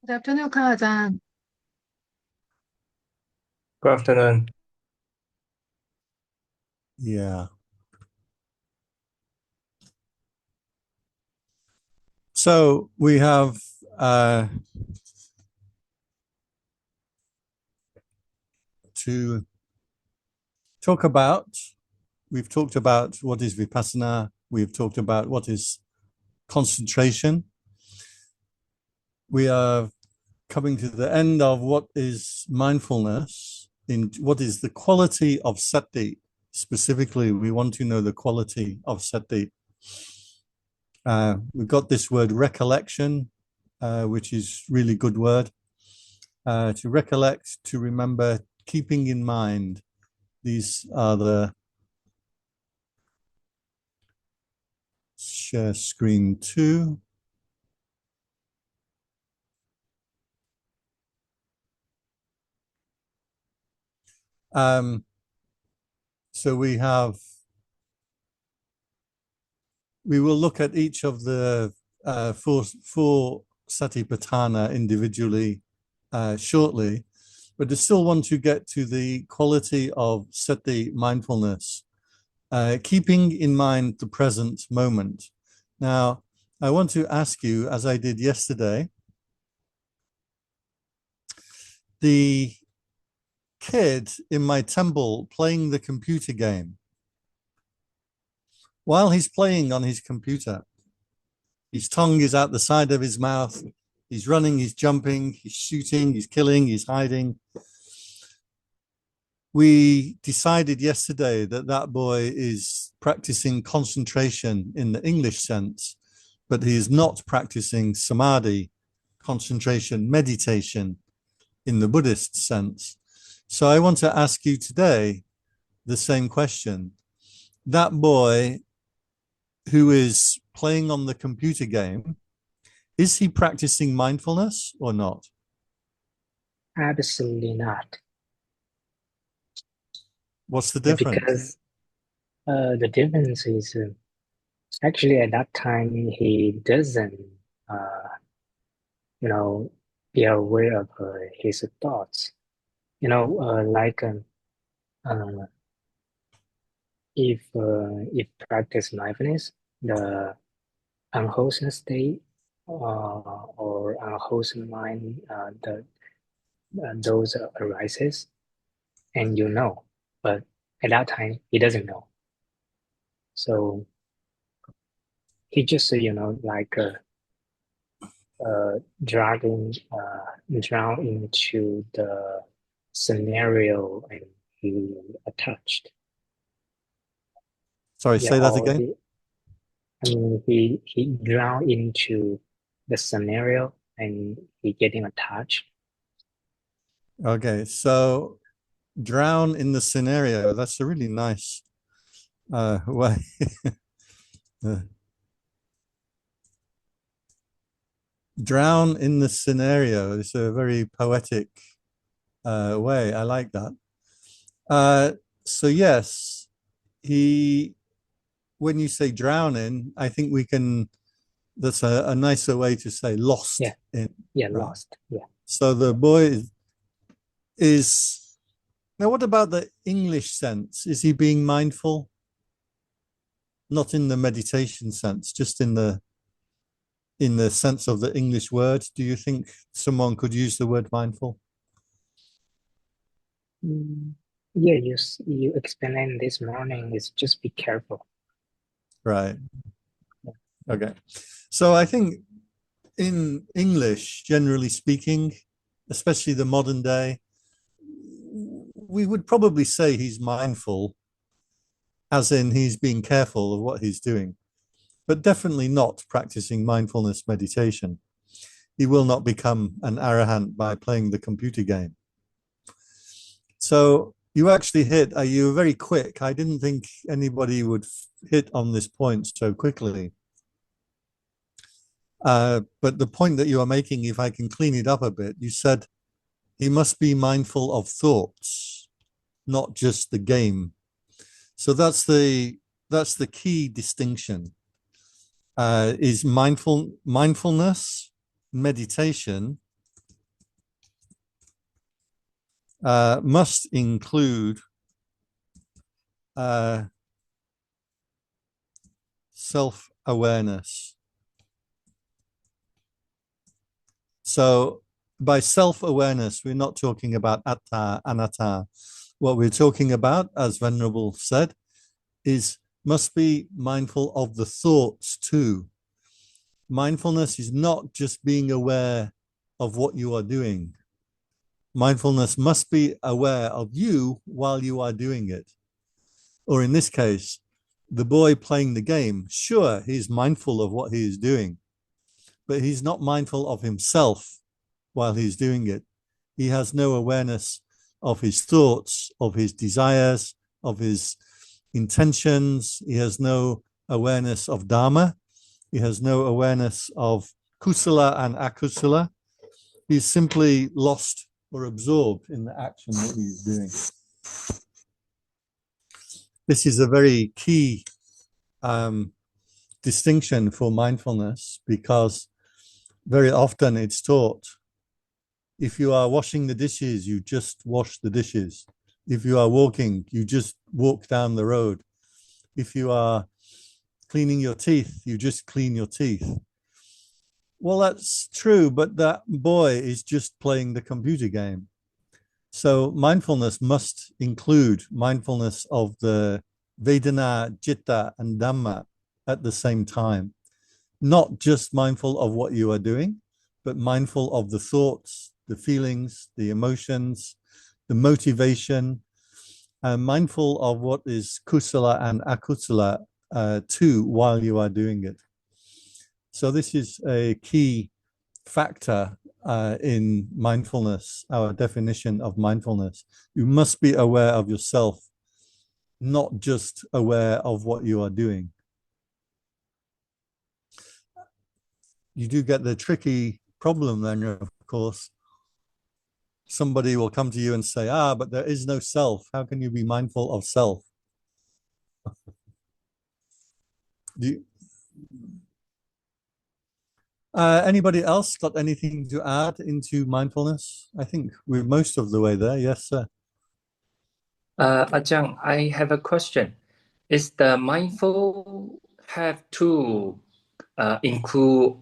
Good afternoon ค่ะอาจารย์ Good afternoon. Yeah. So we have to talk about, we've talked about what is vipassana, we've talked about what is concentration. We are coming to the end of what is mindfulness, in what is the quality of sati. Specifically, we want to know the quality of sati. We've got this word recollection, which is really good word. To recollect, to remember, keeping in mind. These are the share screen 2. So we will look at each of the four satipatthana individually shortly, but I still want to get to the quality of sati mindfulness, keeping in mind the present moment. Now, I want to ask you, as I did yesterday, the kid in my temple playing the computer game, while he's playing on his computer, his tongue is out the side of his mouth. He's running, he's jumping, he's shooting, he's killing, he's hiding. We decided yesterday that that boy is practicing concentration in the English sense, but he is not practicing samadhi, concentration, meditation in the Buddhist sense. So I want to ask you today the same question. That boy who is playing on the computer game, is he practicing mindfulness or not? Absolutely not. What's the difference? Because the difference is actually at that time he doesn't, uh, be aware of his thoughts. Like uh, if practice mindfulness, the unwholesome state or unwholesome mind, those arises, and but at that time he doesn't know. So he just like dragging drown into the scenario and he attached. Sorry, say that again. He drowned into the scenario and he getting attached. Okay, so drown in the scenario. That's a really nice way. Drown in the scenario. It's a very poetic way. I like that. So yes, when you say drowning, I think that's a nicer way to say lost. Yeah. In. Yeah, Right. lost. Yeah. So the boy is now, what about the English sense? Is he being mindful? Not in the meditation sense, just in the sense of the English word. Do you think someone could use the word mindful? Yeah, you explained this morning is just be careful. Right. Okay. So I think in English, generally speaking, especially the modern day, we would probably say he's mindful, as in he's being careful of what he's doing, but definitely not practicing mindfulness meditation. He will not become an arahant by playing the computer game. So you actually hit, you were very quick. I didn't think anybody would hit on this point so quickly. But the point that you are making, if I can clean it up a bit, you said he must be mindful of thoughts, not just the game. So that's the key distinction. Is mindfulness, meditation, must include self-awareness. So by self-awareness, we're not talking about atta, anatta. What we're talking about, as Venerable said, is must be mindful of the thoughts too. Mindfulness is not just being aware of what you are doing. Mindfulness must be aware of you while you are doing it. Or in this case, the boy playing the game, sure, he's mindful of what he is doing, but he's not mindful of himself while he's doing it. He has no awareness of his thoughts, of his desires, of his intentions. He has no awareness of Dharma. He has no awareness of kusala and akusala. He's simply lost or absorbed in the action that he's doing. This is a very key distinction for mindfulness, because very often it's taught, if you are washing the dishes, you just wash the dishes. If you are walking, you just walk down the road. If you are cleaning your teeth, you just clean your teeth. Well, that's true, but that boy is just playing the computer game. So mindfulness must include mindfulness of the Vedana, Citta, and Dhamma at the same time. Not just mindful of what you are doing, but mindful of the thoughts, the feelings, the emotions, the motivation, and mindful of what is kusala and akusala too while you are doing it. So this is a key factor in mindfulness, our definition of mindfulness. You must be aware of yourself, not just aware of what you are doing. You do get the tricky problem then, of course. Somebody will come to you and say, but there is no self. How can you be mindful of self? Anybody else got anything to add into mindfulness? I think we're most of the way there. Yes, sir. Ajahn, I have a question. Is the mindful have to include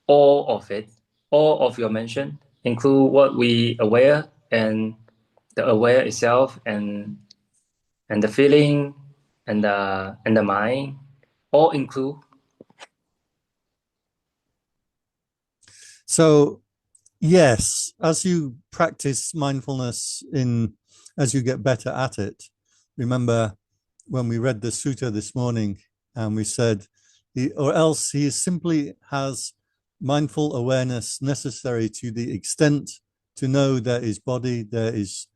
all of it, all of your mention, include what we aware and the aware itself and the feeling and the mind, all include? So yes, as you practice mindfulness as you get better at it, remember when we read the sutta this morning and we said, or else he simply has mindful awareness necessary to the extent to know there is body, there is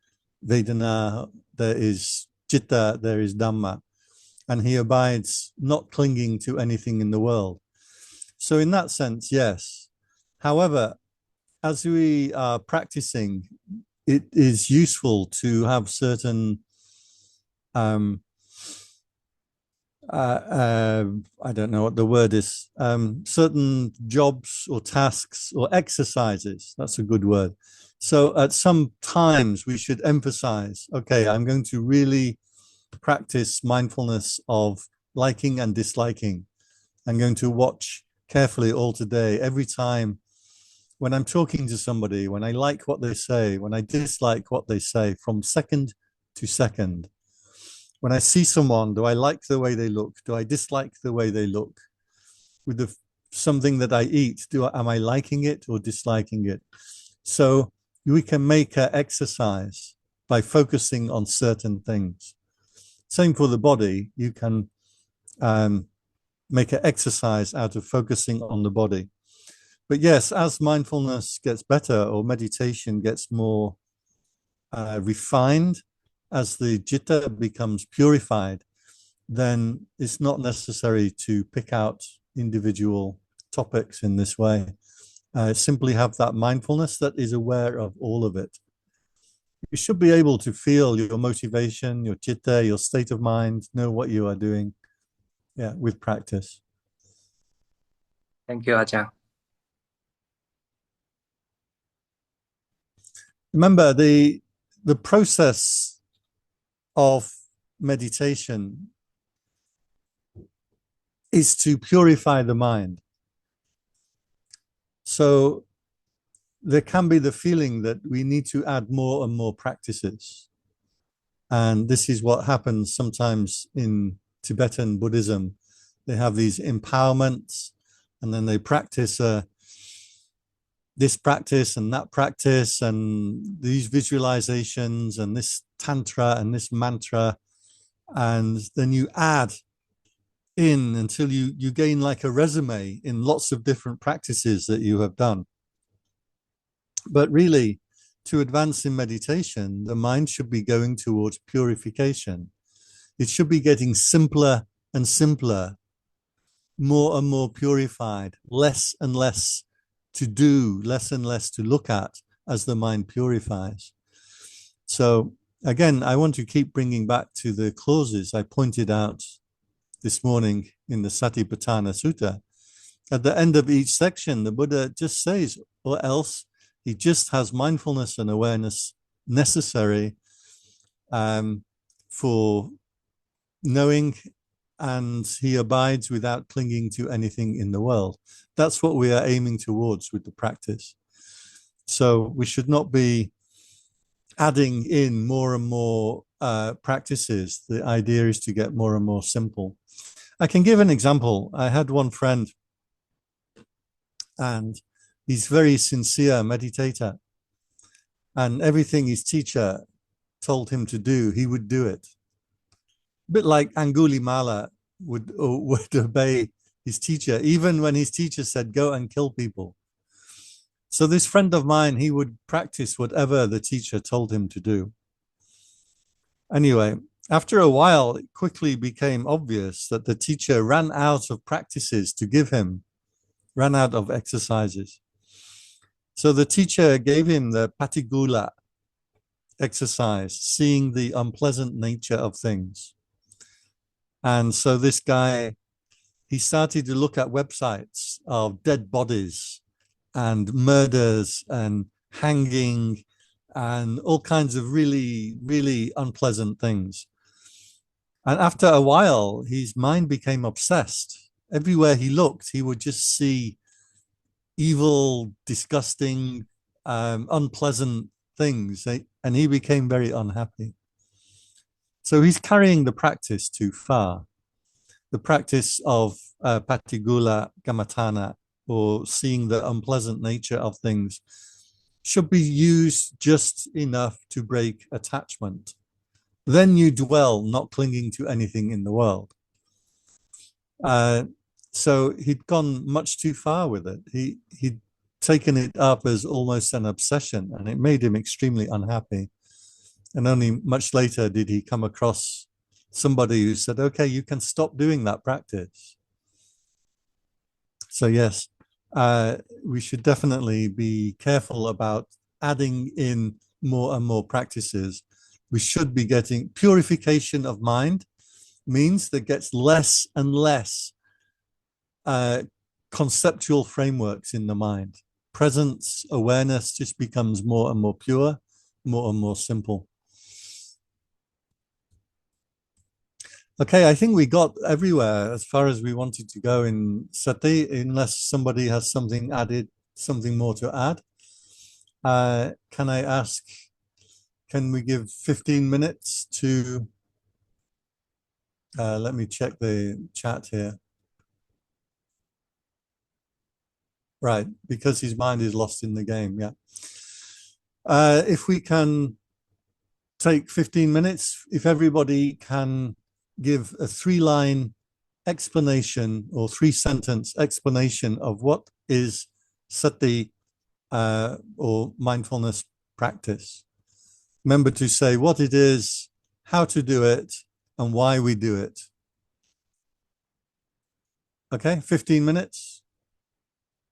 Vedana, there is Citta, there is Dhamma, and he abides not clinging to anything in the world. So in that sense, yes. However, as we are practicing, it is useful to have certain I don't know what the word is, certain jobs or tasks or exercises. That's a good word. So at some times we should emphasize, okay, I'm going to really practice mindfulness of liking and disliking. I'm going to watch carefully all today. Every time when I'm talking to somebody, when I like what they say, when I dislike what they say, from second to second. When I see someone, do I like the way they look? Do I dislike the way they look? With something that I eat, am I liking it or disliking it? So we can make an exercise by focusing on certain things. Same for the body. You can make an exercise out of focusing on the body. But yes, as mindfulness gets better or meditation gets more refined, as the citta becomes purified, then it's not necessary to pick out individual topics in this way. Simply have that mindfulness that is aware of all of it. You should be able to feel your motivation, your citta, your state of mind, know what you are doing, with practice. Thank you, Ajahn. Remember, the the process of meditation is to purify the mind. So there can be the feeling that we need to add more and more practices. And this is what happens sometimes in Tibetan Buddhism. They have these empowerments, and then they practice this practice and that practice and these visualizations and this tantra and this mantra. And then you add in until you gain like a resume in lots of different practices that you have done. But really, to advance in meditation, the mind should be going towards purification. It should be getting simpler and simpler, more and more purified, less and less to do, less and less to look at as the mind purifies. So again, I want to keep bringing back to the clauses I pointed out this morning in the Satipatthana Sutta. At the end of each section, the Buddha just says, or else he just has mindfulness and awareness necessary for knowing, and he abides without clinging to anything in the world. That's what we are aiming towards with the practice. So we should not be adding in more and more practices. The idea is to get more and more simple. I can give an example. I had one friend, and he's very sincere meditator, and everything his teacher told him to do, he would do it. A bit like Angulimala would obey his teacher, even when his teacher said, go and kill people. So this friend of mine, he would practice whatever the teacher told him to do. Anyway, after a while, it quickly became obvious that the teacher ran out of practices to give him, ran out of exercises. So the teacher gave him the patigula exercise, seeing the unpleasant nature of things. And so this guy, he started to look at websites of dead bodies and murders and hanging and all kinds of really, really unpleasant things. And after a while, his mind became obsessed. Everywhere he looked, he would just see evil, disgusting, unpleasant things. And he became very unhappy. So he's carrying the practice too far. The practice of patigula kammatthana, or seeing the unpleasant nature of things, should be used just enough to break attachment. Then you dwell, not clinging to anything in the world. So he'd gone much too far with it. He'd taken it up as almost an obsession, and it made him extremely unhappy. And only much later did he come across somebody who said, okay, you can stop doing that practice. So yes, we should definitely be careful about adding in more and more practices. We should be getting purification of mind, means that gets less and less conceptual frameworks in the mind. Presence, awareness just becomes more and more pure, more and more simple. Okay, I think we got everywhere as far as we wanted to go in sati, unless somebody has something added, something more to add. Can I ask, can we give 15 minutes to, let me check the chat here. Right, because his mind is lost in the game, yeah. If we can take 15 minutes, if everybody can give a 3-line explanation or 3-sentence explanation of what is sati or mindfulness practice. Remember to say what it is, how to do it, and why we do it. Okay, 15 minutes.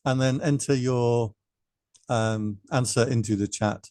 And then enter your answer into the chat.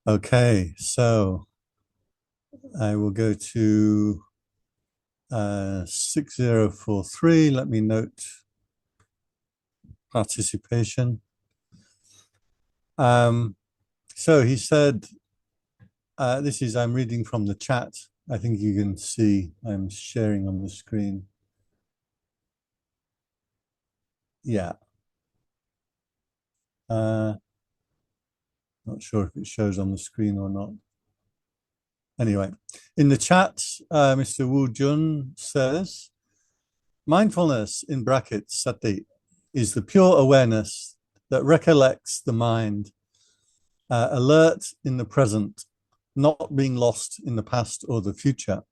Okay, so I will go to 6043. Let me note participation. So he said, I'm reading from the chat. I think you can see I'm sharing on the screen. Yeah. Not sure if it shows on the screen or not. Anyway, in the chat, Mr. Wu Jun says, mindfulness, in brackets, sati, is the pure awareness that recollects the mind, alert in the present, not being lost in the past or the future.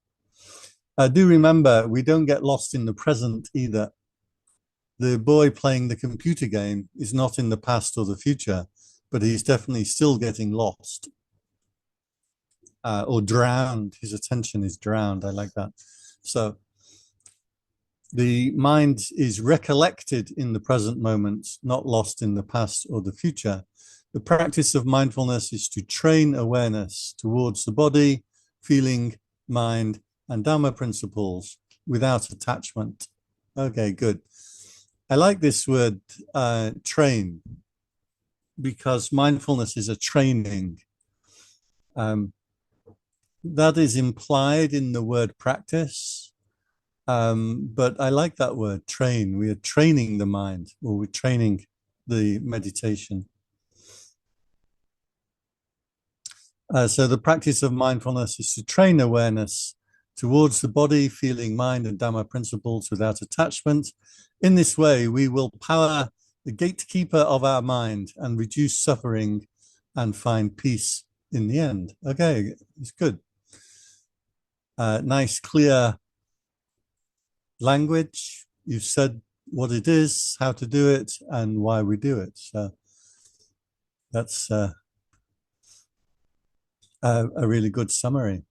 Do remember, we don't get lost in the present either. The boy playing the computer game is not in the past or the future, but he's definitely still getting lost or drowned. His attention is drowned. I like that. So the mind is recollected in the present moment, not lost in the past or the future. The practice of mindfulness is to train awareness towards the body, feeling, mind, and Dhamma principles without attachment. Okay, good. I like this word, train, because mindfulness is a training. That is implied in the word practice. But I like that word, train. We are training the mind, or we're training the meditation. So the practice of mindfulness is to train awareness towards the body, feeling, mind, and Dhamma principles without attachment. In this way, we will power the gatekeeper of our mind and reduce suffering and find peace in the end. Okay, it's good. Nice, clear language. You've said what it is, how to do it, and why we do it. So that's a really good summary.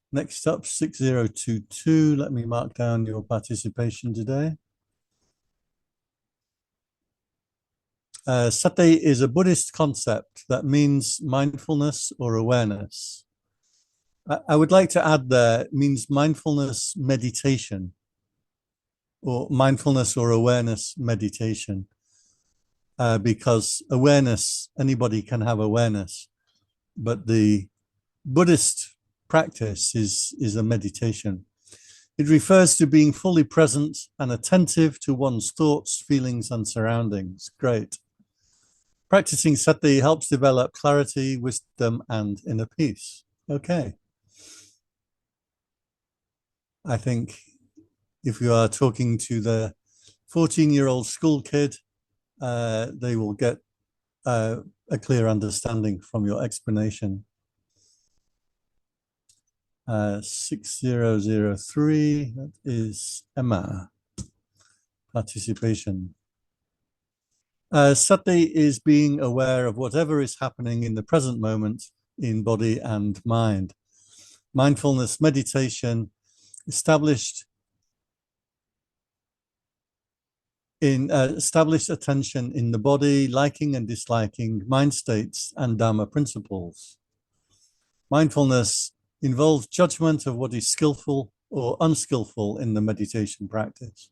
Next up, 6022. Let me mark down your participation today. Sati is a Buddhist concept that means mindfulness or awareness. I would like to add there, it means mindfulness meditation or mindfulness or awareness meditation. Because awareness, anybody can have awareness, but the Buddhist practice is a meditation. It refers to being fully present and attentive to one's thoughts, feelings, and surroundings. Great. Practicing sati helps develop clarity, wisdom, and inner peace. Okay. I think if you are talking to the 14-year-old school kid, they will get a clear understanding from your explanation. 6003, that is Emma, participation. Sati is being aware of whatever is happening in the present moment in body and mind. Mindfulness meditation established attention in the body, liking and disliking, mind states, and Dhamma principles. Mindfulness involves judgment of what is skillful or unskillful in the meditation practice.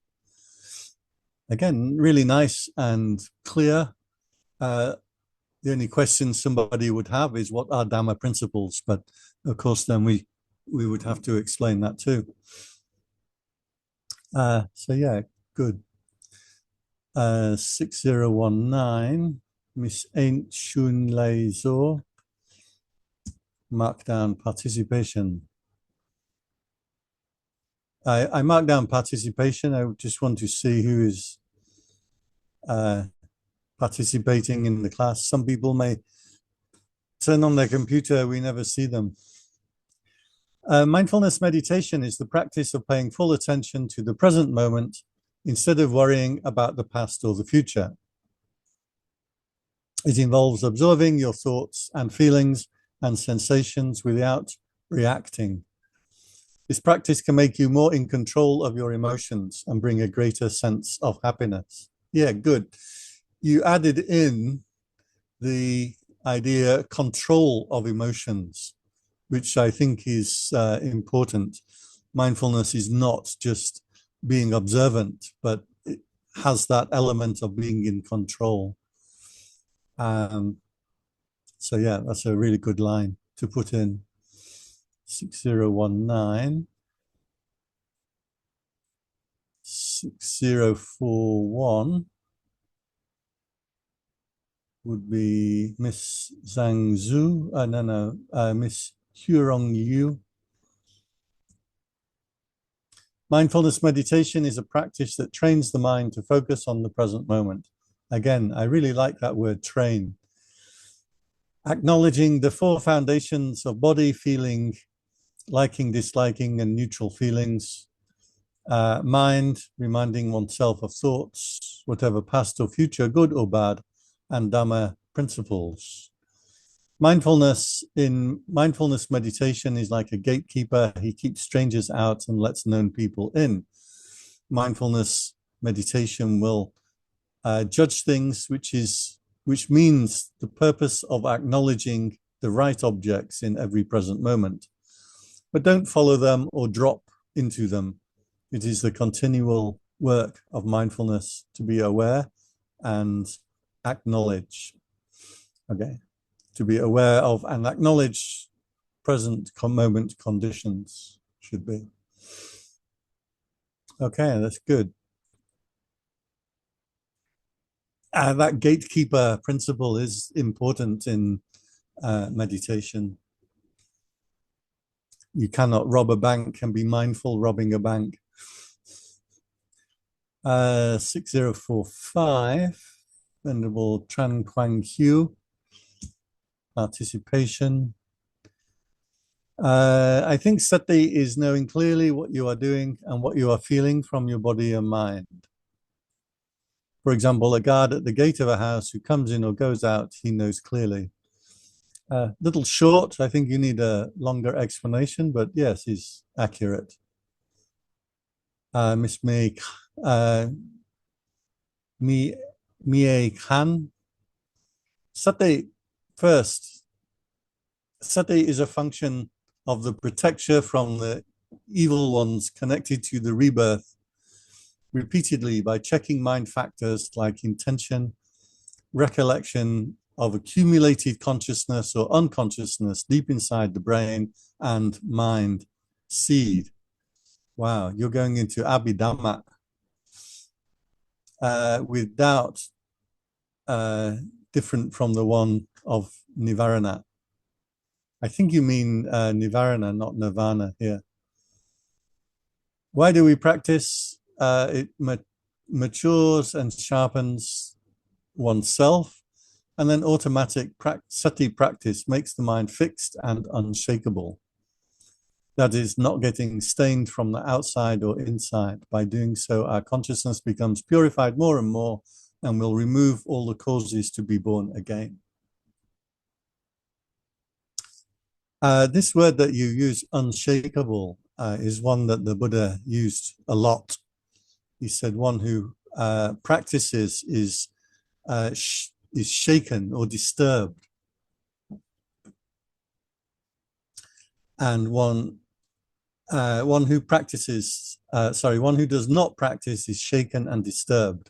Again, really nice and clear. The only question somebody would have is what are Dhamma principles? But of course, then we would have to explain that too. So yeah, good. 6019, Miss Ain't Shun Lei Zo, mark down participation. I marked down participation. I just want to see who is participating in the class. Some people may turn on their computer, we never see them. Mindfulness meditation is the practice of paying full attention to the present moment instead of worrying about the past or the future. It involves observing your thoughts and feelings and sensations without reacting. This practice can make you more in control of your emotions and bring a greater sense of happiness. Yeah, good. You added in the idea control of emotions, which I think is important. Mindfulness is not just being observant, but it has that element of being in control. So yeah, that's a really good line to put in. 6019. 6041 would be Miss Zhang Zhu. Miss Hurong Yu. Mindfulness meditation is a practice that trains the mind to focus on the present moment. Again, I really like that word train. Acknowledging the four foundations of body, feeling, liking, disliking, and neutral feelings. Mind, reminding oneself of thoughts, whatever past or future, good or bad, and Dhamma principles. Mindfulness meditation is like a gatekeeper. He keeps strangers out and lets known people in. Mindfulness meditation will judge things, which means the purpose of acknowledging the right objects in every present moment. But don't follow them or drop into them. It is the continual work of mindfulness to be aware and acknowledge. Okay, to be aware of and acknowledge present moment conditions should be. Okay, that's good. That gatekeeper principle is important in meditation. You cannot rob a bank and be mindful robbing a bank. 6045, Venerable Tran Quang Hu, participation. I think sati is knowing clearly what you are doing and what you are feeling from your body and mind. For example, a guard at the gate of a house who comes in or goes out, he knows clearly. Little short, I think you need a longer explanation, but yes, he's accurate. Miss Mie Khan. Sati, first, sati is a function of the protection from the evil ones connected to the rebirth repeatedly by checking mind factors like intention, recollection of accumulated consciousness or unconsciousness deep inside the brain, and mind seed. Wow, you're going into Abhidhamma. With doubt different from the one of Nivarana. I think you mean Nivarana, not Nirvana here. Why do we practice? It matures and sharpens oneself, and then automatic sati practice makes the mind fixed and unshakable. That is, not getting stained from the outside or inside. By doing so, our consciousness becomes purified more and more and will remove all the causes to be born again. This word that you use, unshakable, is one that the Buddha used a lot. He said one who practices is shaken or disturbed, and one who practices, one who does not practice is shaken and disturbed.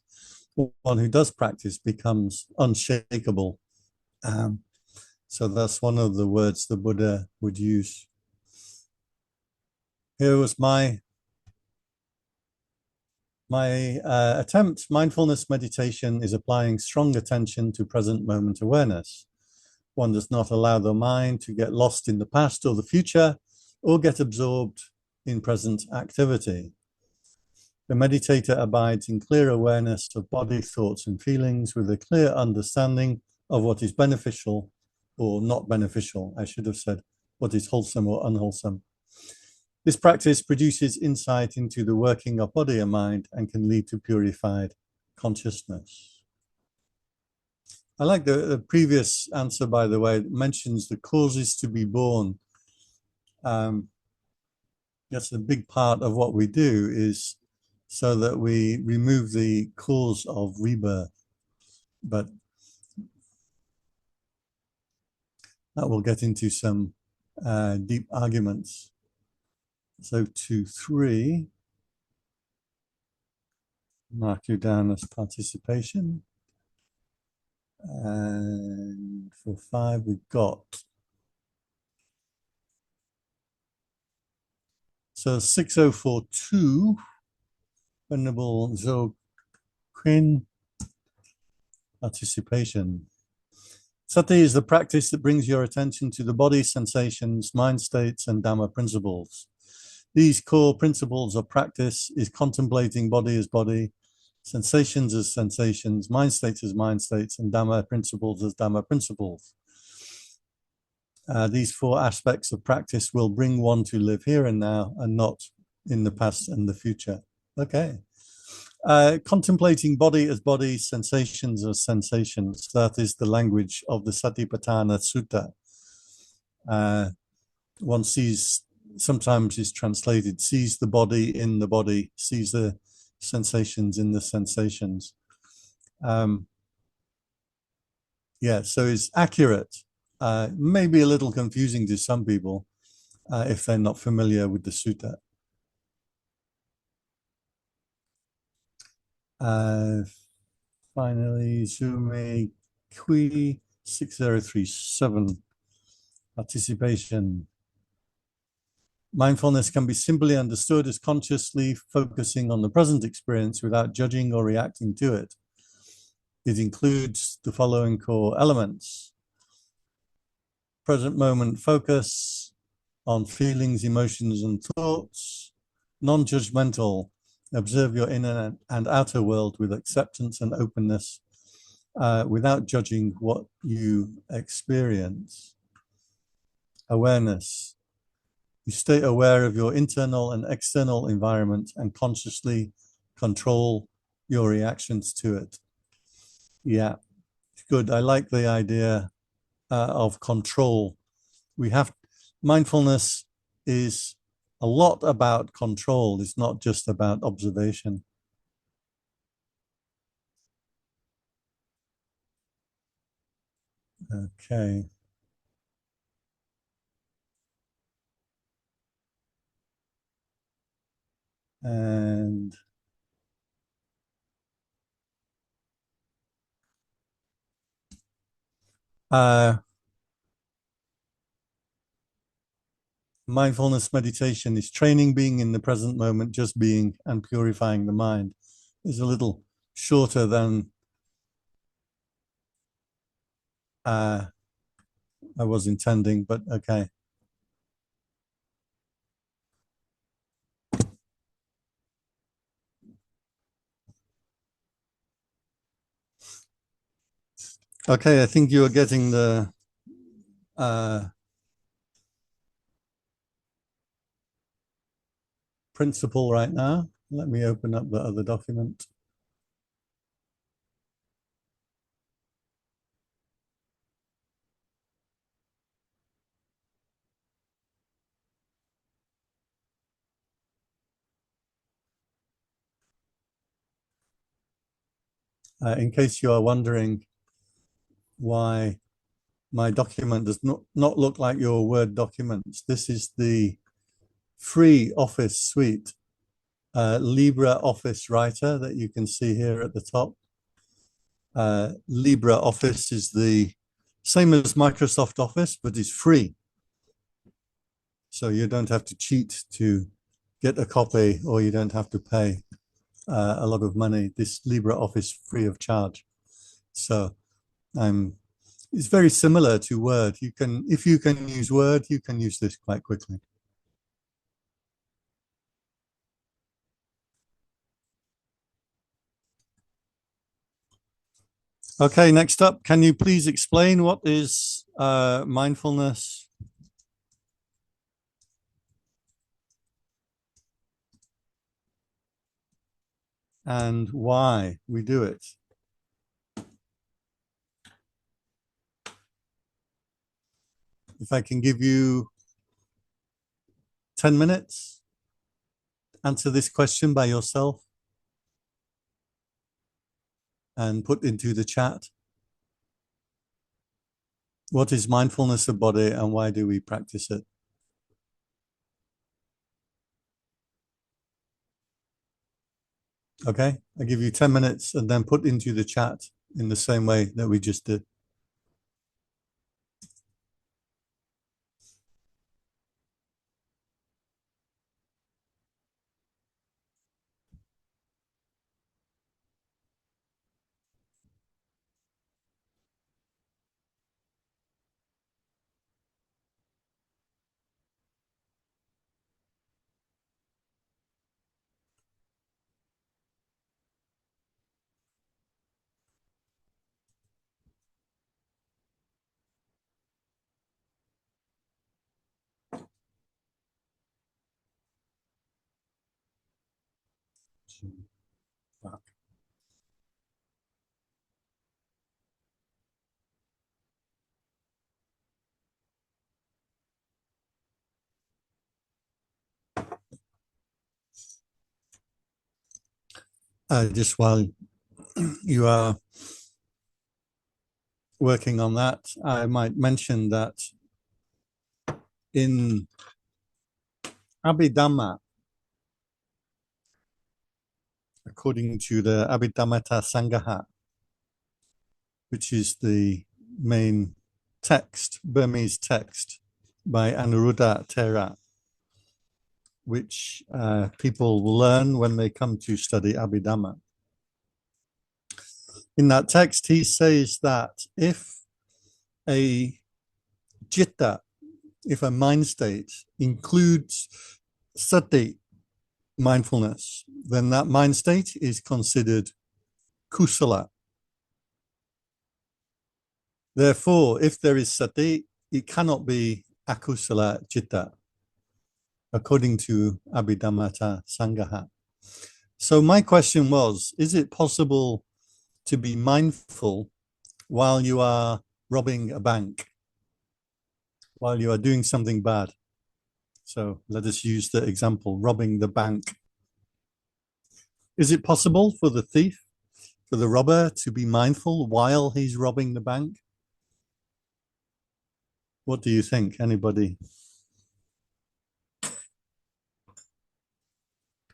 One who does practice becomes unshakable. So that's one of the words the Buddha would use. Here was my attempt. Mindfulness meditation is applying strong attention to present moment awareness. One does not allow the mind to get lost in the past or the future, or get absorbed in present activity. The meditator abides in clear awareness of body, thoughts, and feelings with a clear understanding of what is beneficial or not beneficial. I should have said what is wholesome or unwholesome. This practice produces insight into the working of body and mind and can lead to purified consciousness. I like the previous answer, by the way. It mentions the causes to be born. That's a big part of what we do, is so that we remove the cause of rebirth. But That will get into some deep arguments. So 2-3, mark you down as participation. And for 5, we've got. So 6042, Venerable Zo Quinn, participation. Sati is the practice that brings your attention to the body, sensations, mind states, and Dhamma principles. These core principles of practice is contemplating body as body, sensations as sensations, mind states as mind states, and Dhamma principles as Dhamma principles. These 4 aspects of practice will bring one to live here and now and not in the past and the future. Okay. Contemplating body as body, sensations as sensations. That is the language of the Satipatthana Sutta. One sees, sometimes is translated, sees the body in the body, sees the sensations in the sensations. Yeah, so it's accurate. Maybe a little confusing to some people if they're not familiar with the sutta. Finally, Zume Kui 6037, participation. Mindfulness can be simply understood as consciously focusing on the present experience without judging or reacting to it. It includes the following core elements: present moment focus on feelings, emotions, and thoughts, non-judgmental, observe your inner and outer world with acceptance and openness without judging what you experience. Awareness, you stay aware of your internal and external environment and consciously control your reactions to it. Yeah, good. I like the idea of control. Mindfulness is a lot about control. It's not just about observation. Okay. And mindfulness meditation is training being in the present moment, just being, and purifying the mind. Is a little shorter than I was intending, but okay. Okay, I think you are getting the principle right now. Let me open up the other document. In case you are wondering why my document does not look like your Word documents, this is the free Office suite, LibreOffice Writer that you can see here at the top. LibreOffice is the same as Microsoft Office, but is free. So you don't have to cheat to get a copy, or you don't have to pay a lot of money. This LibreOffice free of charge. So it's very similar to Word. If you can use Word, you can use this quite quickly. Okay, next up, can you please explain what is mindfulness? And why we do it? If I can give you 10 minutes, answer this question by yourself and put into the chat. What is mindfulness of body and why do we practice it? Okay, I give you 10 minutes and then put into the chat in the same way that we just did. Just while you are working on that, I might mention that in Abhidhamma, according to the Abhidhammata Sangaha, which is the main text, Burmese text by Anuruddha Thera, which people learn when they come to study Abhidhamma. In that text, he says that if a citta, if a mind state includes sati, mindfulness, then that mind state is considered kusala. Therefore, if there is sati, it cannot be akusala citta, according to Abhidhammata Sangaha. So my question was, is it possible to be mindful while you are robbing a bank, while you are doing something bad? So let us use the example, robbing the bank. Is it possible for the thief, for the robber, to be mindful while he's robbing the bank? What do you think? Anybody?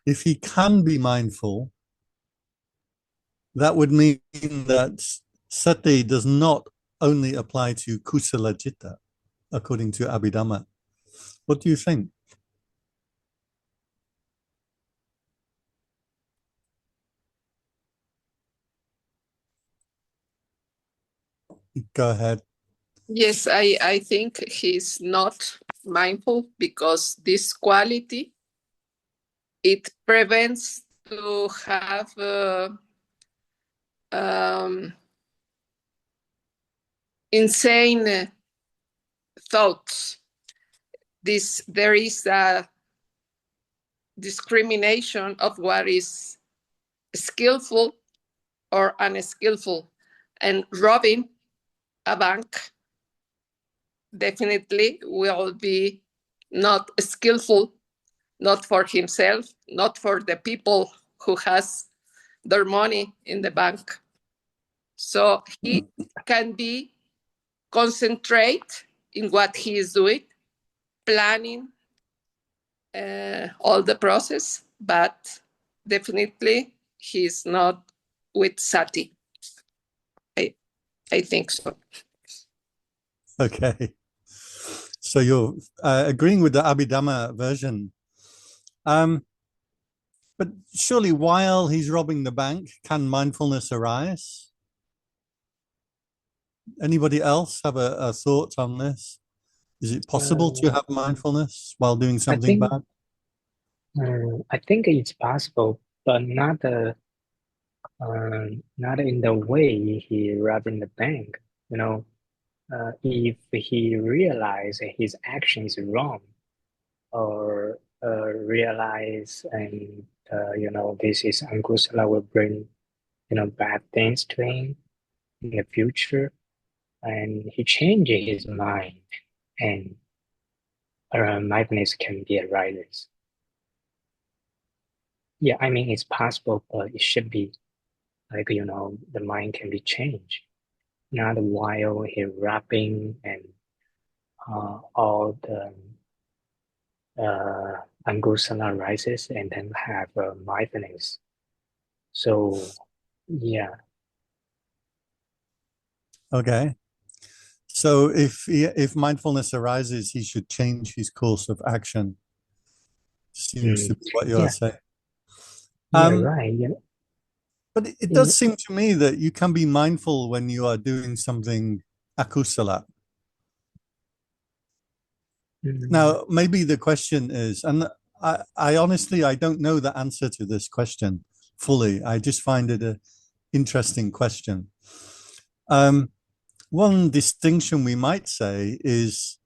If he can be mindful, that would mean that sati does not only apply to kusala citta, according to Abhidhamma. What do you think? Go ahead. Yes, I think he's not mindful because this quality, it prevents to have insane thoughts. There is a discrimination of what is skillful or unskillful, and robbing a bank definitely will be not skillful, not for himself, not for the people who has their money in the bank. So he can be concentrate in what he is doing, planning all the process, but definitely he's not with sati. I think so. Okay. So you're agreeing with the Abhidhamma version. But surely while he's robbing the bank, can mindfulness arise? Anybody else have a thought on this? Is it possible to have mindfulness while doing something bad? I think it's possible, but not in the way he robbed in the bank. If he realizes his action is wrong, or realize and this is ankusala will bring bad things to him in the future, and he changes his mind, and mindfulness can be arises. Yeah, I mean it's possible, but it should be like the mind can be changed, not while he rapping all the angusala rises and then have mindfulness. So yeah. Okay. So if mindfulness arises, he should change his course of action. Seems to be what you're Yeah, saying. right. Yeah. But it does seem to me that you can be mindful when you are doing something akusala. Now, maybe the question is, and I honestly, I don't know the answer to this question fully. I just find it an interesting question. One distinction we might say is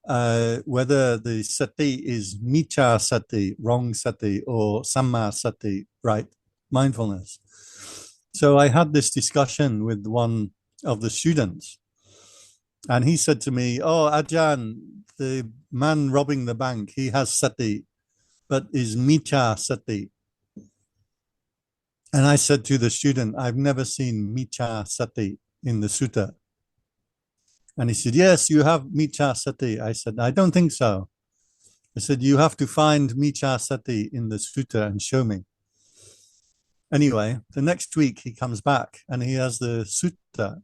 whether the sati is micha sati, wrong sati, or samma sati, right mindfulness. So I had this discussion with one of the students, and he said to me, "Oh, Ajahn, the man robbing the bank, he has sati, but is micha sati." And I said to the student, "I've never seen micha sati in the sutta." And he said, "Yes, you have micha sati." I said, "I don't think so." I said, "You have to find micha sati in the sutta and show me." Anyway, the next week he comes back and he has the sutta.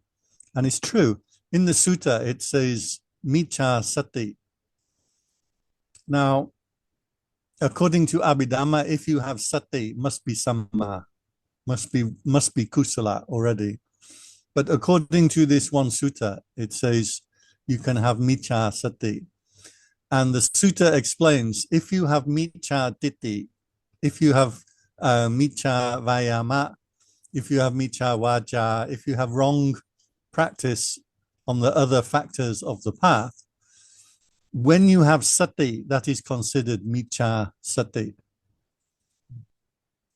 And it's true. In the sutta, it says micha sati. Now, according to Abhidhamma, if you have sati, must be samma, must be kusala already. But according to this one sutta, it says you can have micha sati. And the sutta explains, if you have micha titi, if you have micha vayama, if you have micha vaja, if you have wrong practice on the other factors of the path, when you have sati, that is considered micha sati.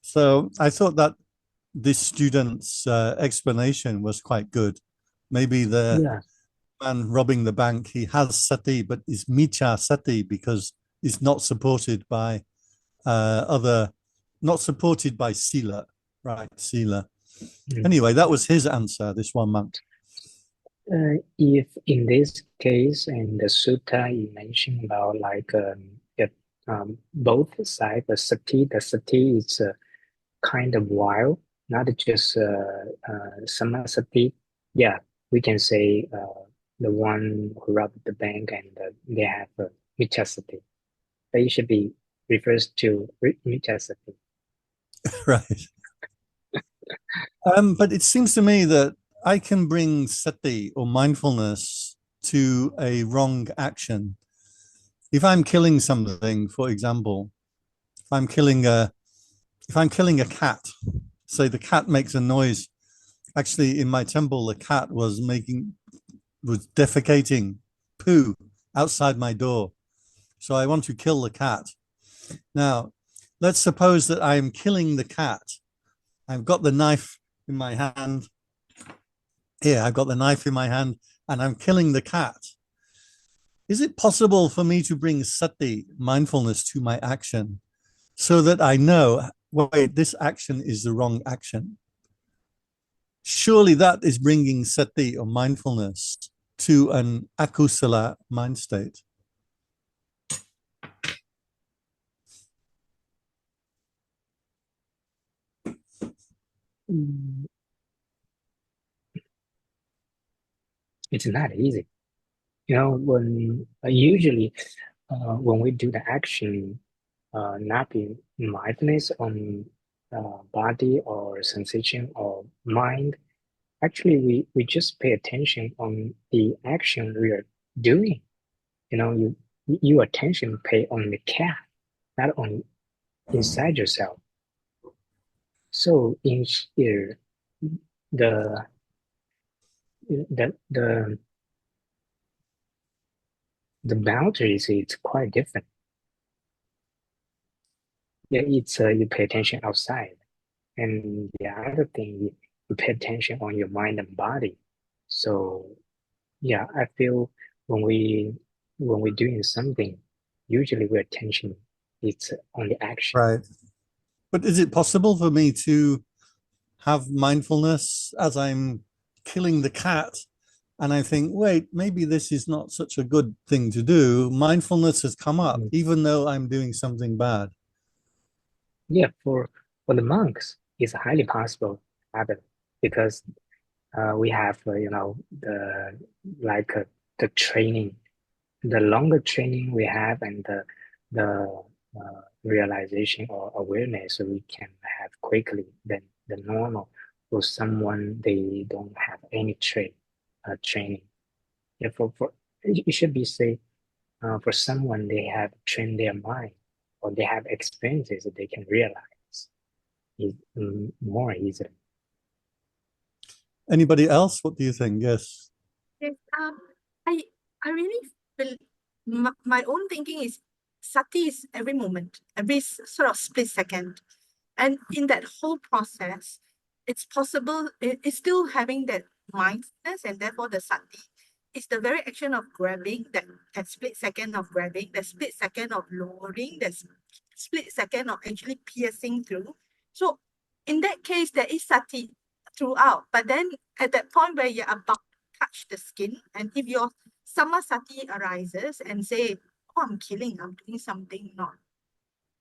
So I thought that this student's explanation was quite good. Maybe the man robbing the bank, he has sati, but is micha sati because it's not supported by not supported by sila, right? Sila. Anyway, that was his answer, this one monk. If in this case, in the sutta, you mentioned about like both sides, the sati is kind of wild, not just samasati. Yeah, we can say the one who robbed the bank and they have michasati. They should be refers to michasati. Right. But it seems to me that I can bring sati or mindfulness to a wrong action. If I'm killing something, for example, if I'm killing a cat, say the cat makes a noise. Actually, in my temple, the cat was defecating poo outside my door. So I want to kill the cat. Now, let's suppose that I am killing the cat. I've got the knife in my hand. Here, I've got the knife in my hand and I'm killing the cat. Is it possible for me to bring sati, mindfulness, to my action so that I know, wait, this action is the wrong action? Surely that is bringing sati or mindfulness to an akusala mind state. It's not easy. You know, when usually when we do the action, not be mindfulness on body or sensation or mind. Actually, we just pay attention on the action we are doing. You know, your attention pay on the cat, not on inside yourself. So in here, the the the the boundaries is quite different. Yeah, it's you pay attention outside, and the other thing you pay attention on your mind and body. So yeah, I feel when we're doing something, usually we're attention it's on the action. Right. But is it possible for me to have mindfulness as I'm killing the cat and I think, wait, maybe this is not such a good thing to do. Mindfulness has come up, even though I'm doing something bad. Yeah, for the monks, it's highly possible to happen because we have the like the training, the longer training we have, and the realization or awareness we can have quickly than the normal for someone they don't have any training. Yeah, for it should be say for someone they have trained their mind or they have experiences that they can realize is more easily. Anybody else? What do you think? Yes. Yes, I really feel my own thinking is sati is every moment, every sort of split second. And in that whole process, it's possible, it's still having that mindfulness, and therefore the sati is the very action of grabbing, that split second of grabbing, the split second of lowering, that split second of actually piercing through. So in that case, there is sati throughout. But then at that point where you're about to touch the skin, and if your samasati arises and say, oh, I'm killing, I'm doing something not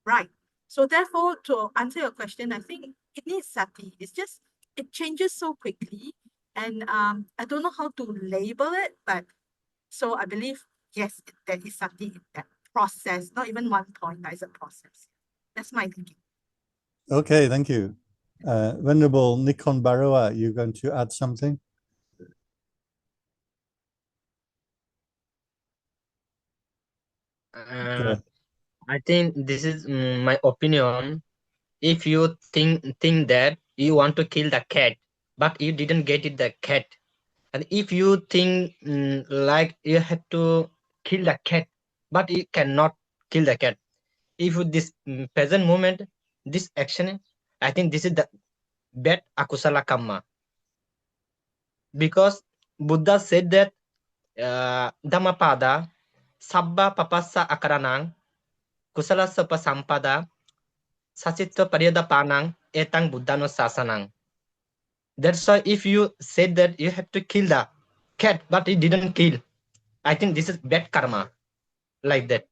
right. So therefore, to answer your question, I think it needs sati. It's just, it changes so quickly. And I don't know how to label it, but so I believe, yes, there is sati in that process, not even one point, but it's a process. That's my thinking. Okay, thank you. Venerable Nikon Baroa, you're going to add something? I think this is my opinion. If you think that you want to kill the cat, but you didn't get it the cat, and if you think like you have to kill the cat, but you cannot kill the cat, if this present moment, this action, I think this is the bad akusala karma. Because Buddha said that Dhammapada sabba papassa akaranang kusala sampasampada sasitva pariyadapanang etang buddhano sasanang. That's why if you said that you have to kill the cat, but you didn't kill, I think this is bad karma. Like that.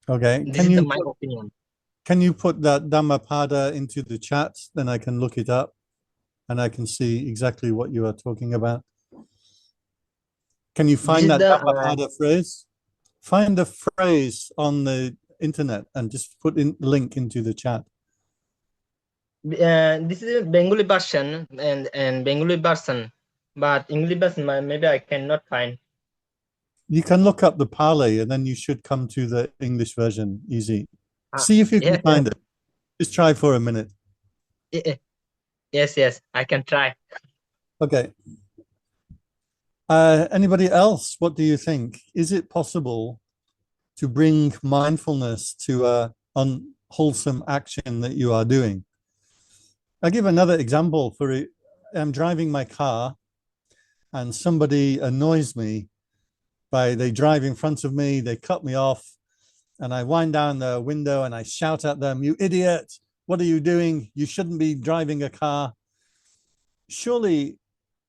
Okay. This is my opinion. Can you put that Dhammapada into the chat? Then I can look it up and I can see exactly what you are talking about. Can you find that Dhammapada phrase? Find the phrase on the internet and just put in the link into the chat. This is a Bengali version and Bengali version, but English version maybe I cannot find. You can look up the Pali and then you should come to the English version easy. See if you can find it. Just try for a minute. Yes, I can try. Okay. Anybody else? What do you think? Is it possible to bring mindfulness to a unwholesome action that you are doing? I'll give another example for it. I'm driving my car and somebody annoys me they drive in front of me, they cut me off, and I wind down the window and I shout at them, "You idiot, what are you doing? You shouldn't be driving a car." Surely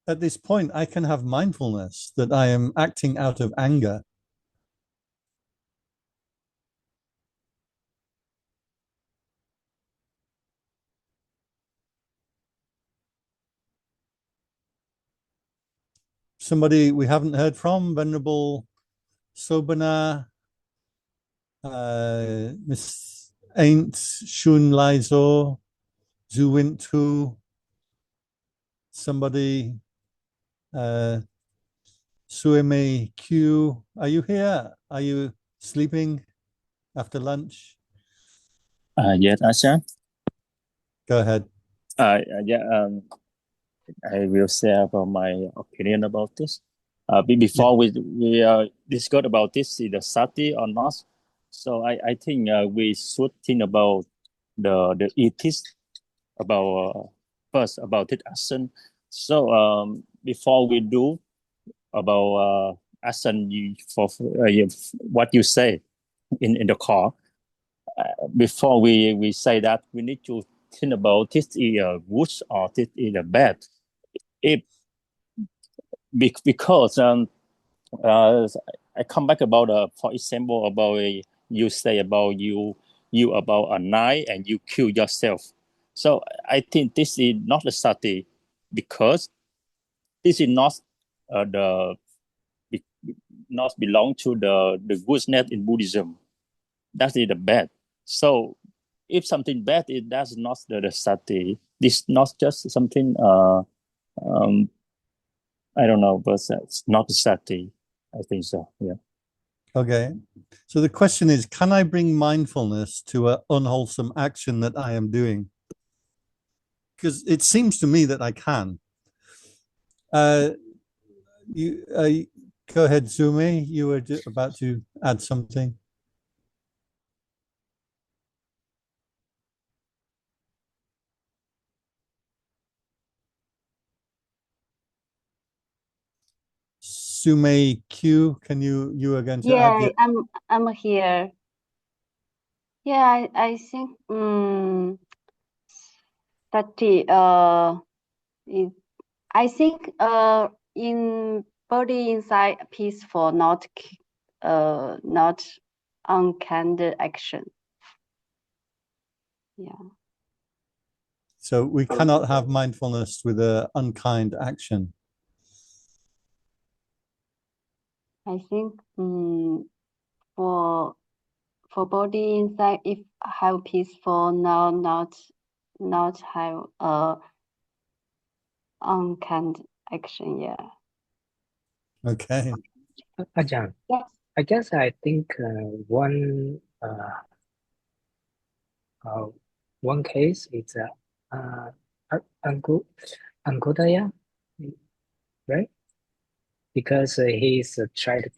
at this point, I can have mindfulness that I am acting out of anger. Somebody we haven't heard from, Venerable Sobana, Miss Ain't Shun Laizo, Zuwintu, somebody, Sueme Q. Are you here? Are you sleeping after lunch? Yes, Asha. Go ahead. I will share about my opinion about this. Before we discuss about this, is the sati or not. So I think we should think about the ethics about first about this action. So before we do about action for what you say in the call, before we say that, we need to think about this is a good or this is a bad. If because I come back about for example about you say about you about a knife and you kill yourself. So I think this is not a sati because this is not the not belong to the goodness in Buddhism. That is the bad. So if something bad is that's not the sati. This not just something um I don't know, but it's not the sati. I think so. Yeah. Okay. So the question is, can I bring mindfulness to an unwholesome action that I am doing? Because it seems to me that I can. You go ahead, Sumi. You were about to add something. Sume Q, can you were going to add? Yeah, I'm here. Yeah, I think sati I think in body inside peaceful, not unkind action. Yeah. So we cannot have mindfulness with an unkind action. I think for body inside, if have peaceful, now not have unkind action. Yeah. Okay. Ajahn, Yes. I guess I think one case is Ankodaya, right? Because he's tried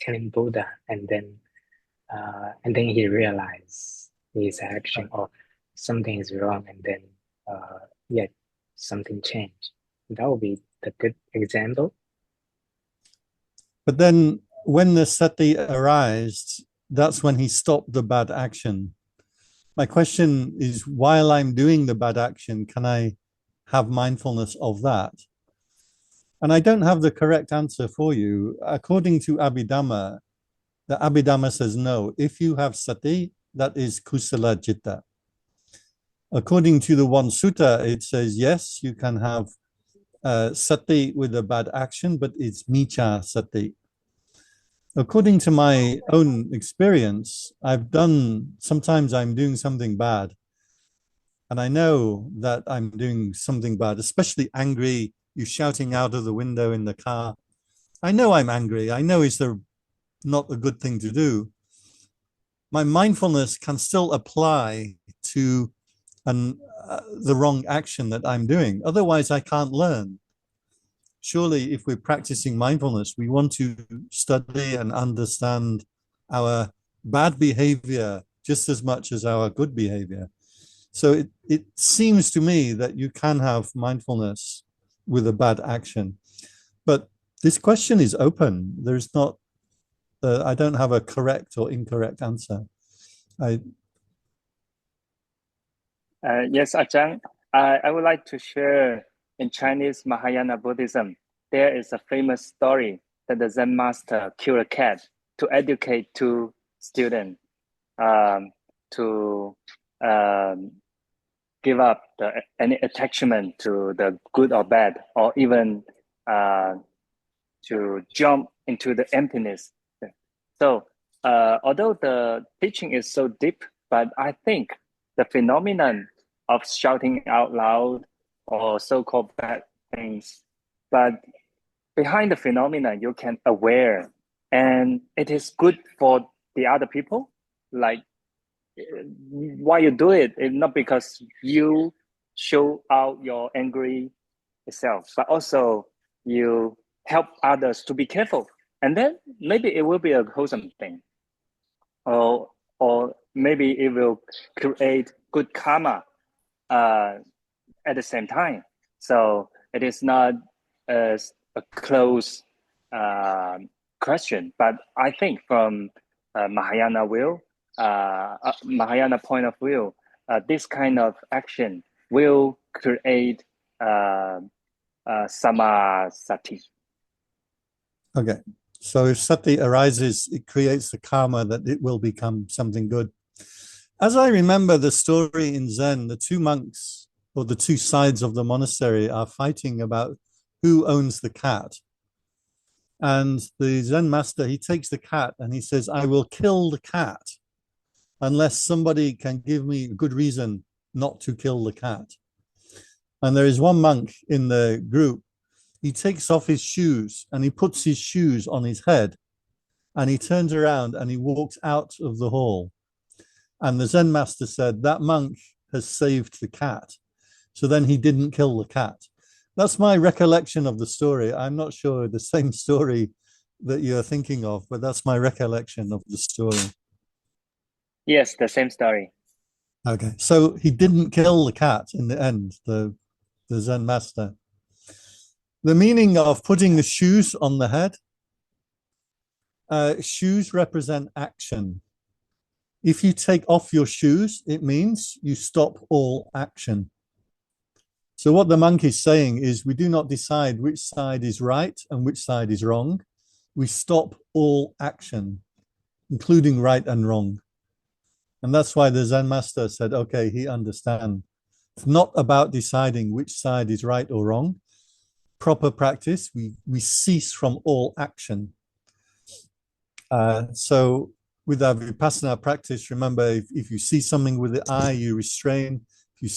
killing Buddha, and then he realized his action or something is wrong, and then yet something changed. That would be the good example. But then when the sati arised, that's when he stopped the bad action. My question is, while I'm doing the bad action, can I have mindfulness of that? And I don't have the correct answer for you. According to Abhidhamma, the Abhidhamma says no. If you have sati, that is kusala citta. According to the one sutta, it says yes, you can have sati with a bad action, but it's miccha sati. According to my own experience, sometimes I'm doing something bad. And I know that I'm doing something bad, especially angry, you shouting out of the window in the car. I know I'm angry. I know it's not a good thing to do. My mindfulness can still apply to the wrong action that I'm doing. Otherwise, I can't learn. Surely, if we're practicing mindfulness, we want to study and understand our bad behavior just as much as our good behavior. So it seems to me that you can have mindfulness with a bad action. But this question is open. There's not, I don't have a correct or incorrect answer. Yes, Ajahn, I would like to share in Chinese Mahayana Buddhism, there is a famous story that the Zen master killed a cat to educate two students to give up any attachment to the good or bad, or even to jump into the emptiness. So although the teaching is so deep, but I think the phenomenon of shouting out loud or so-called bad things, but behind the phenomenon, you can aware, and it is good for the other people. Like why you do it is not because you show out your angry self, but also you help others to be careful, and then maybe it will be a wholesome thing, or maybe it will create good karma at the same time. So it is not a close question, but I think from Mahayana Mahayana point of view, this kind of action will create samasati. Okay. So if sati arises, it creates the karma that it will become something good. As I remember the story in Zen, the two monks or the two sides of the monastery are fighting about who owns the cat. And the Zen master, he takes the cat and he says, I will kill the cat unless somebody can give me a good reason not to kill the cat. And there is one monk in the group, he takes off his shoes and he puts his shoes on his head and he turns around and he walks out of the hall. And the Zen master said, that monk has saved the cat. So then he didn't kill the cat. That's my recollection of the story. I'm not sure the same story that you're thinking of, but that's my recollection of the story. Yes, the same story. Okay, so he didn't kill the cat in the end, the Zen master. The meaning of putting the shoes on the head, shoes represent action. If you take off your shoes, it means you stop all action. So what the monk is saying is we do not decide which side is right and which side is wrong. We stop all action, including right and wrong. And that's why the Zen master said, okay, he understands. It's not about deciding which side is right or wrong. Proper practice, we cease from all action. So with our Vipassana practice, remember, if you see something with the eye, you restrain. If you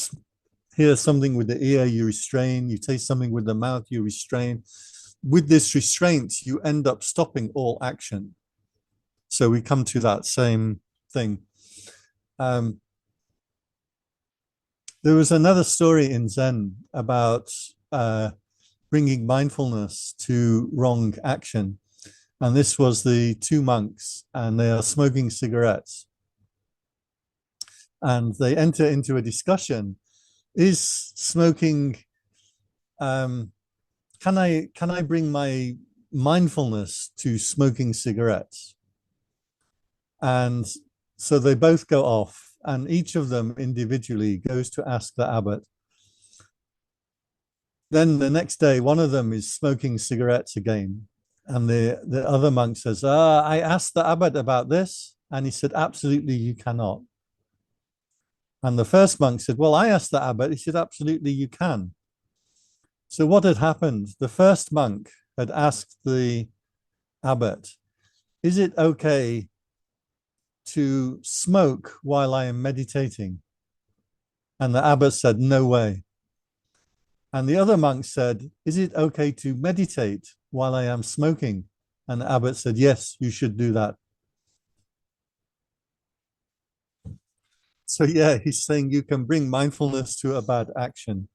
hear something with the ear, you restrain. You taste something with the mouth, you restrain. With this restraint, you end up stopping all action. So we come to that same thing. There was another story in Zen about bringing mindfulness to wrong action. And this was the two monks, and they are smoking cigarettes. And they enter into a discussion. Is smoking, can I bring my mindfulness to smoking cigarettes? And so they both go off, and each of them individually goes to ask the abbot. Then the next day, one of them is smoking cigarettes again. And the other monk says, I asked the abbot about this. And he said, absolutely, you cannot. And the first monk said, well, I asked the abbot. He said, absolutely, you can. So what had happened? The first monk had asked the abbot, is it okay to smoke while I am meditating? And the abbot said, no way. And the other monk said, is it okay to meditate while I am smoking? And the abbot said, yes, you should do that. So yeah, he's saying you can bring mindfulness to a bad action.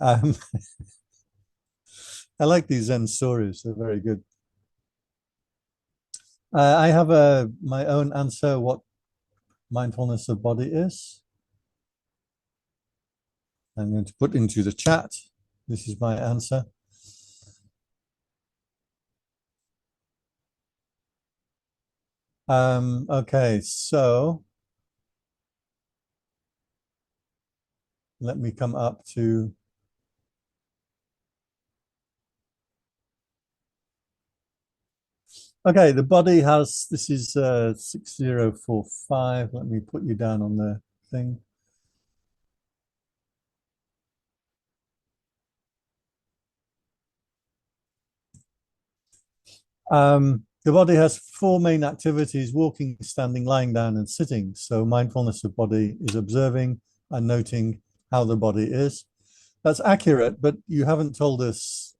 I like these Zen stories, they're very good. I have my own answer what mindfulness of body is. I'm going to put into the chat. This is my answer. Okay, so let me come up to okay, the body has, this is 6045. Let me put you down on the thing. The body has four main activities: walking, standing, lying down, and sitting. So mindfulness of body is observing and noting how the body is. That's accurate, but you haven't told us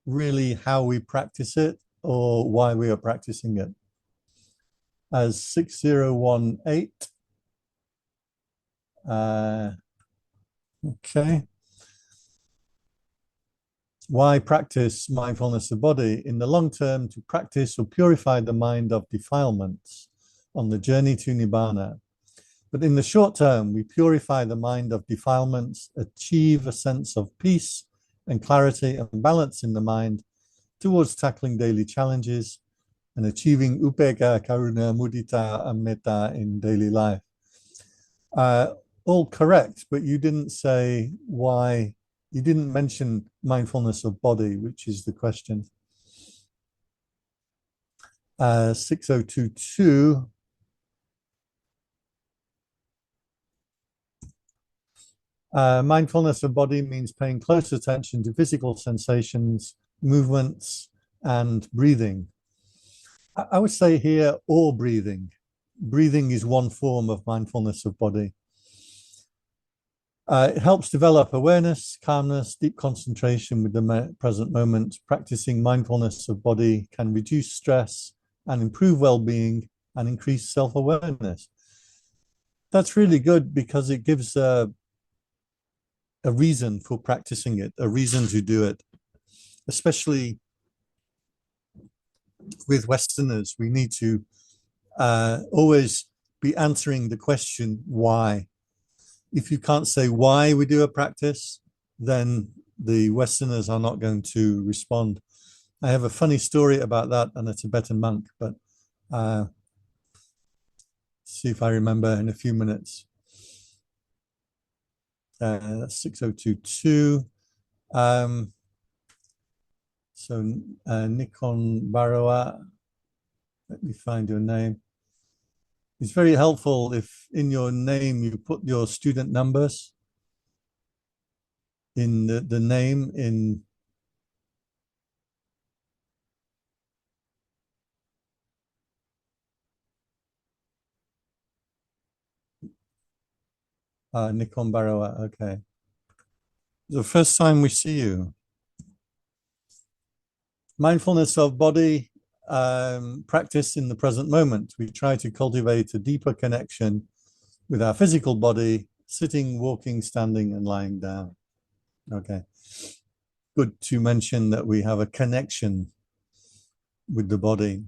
really how we practice it or why we are practicing it. As 6018. Okay. Why practice mindfulness of body? In the long term, to practice or purify the mind of defilements on the journey to Nibbana. But in the short term, we purify the mind of defilements, achieve a sense of peace and clarity and balance in the mind towards tackling daily challenges and achieving upekkha, karuna, mudita, and metta in daily life. All correct, but you didn't say why. You didn't mention mindfulness of body, which is the question. 6022. Mindfulness of body means paying close attention to physical sensations, movements, and breathing. I would say here, or breathing. Breathing is one form of mindfulness of body. It helps develop awareness, calmness, deep concentration with the present moment. Practicing mindfulness of body can reduce stress and improve well-being and increase self-awareness. That's really good because it gives a reason for practicing it, a reason to do it, especially with Westerners. We need to always be answering the question, why? If you can't say why we do a practice, then the Westerners are not going to respond. I have a funny story about that and a Tibetan monk, but see if I remember in a few minutes. 6022. So Nikon Barawa, let me find your name. It's very helpful if in your name you put your student numbers in the name in Nikon Barawa. Okay. The first time we see you. Mindfulness of body practice in the present moment. We try to cultivate a deeper connection with our physical body, sitting, walking, standing, and lying down. Okay. Good to mention that we have a connection with the body.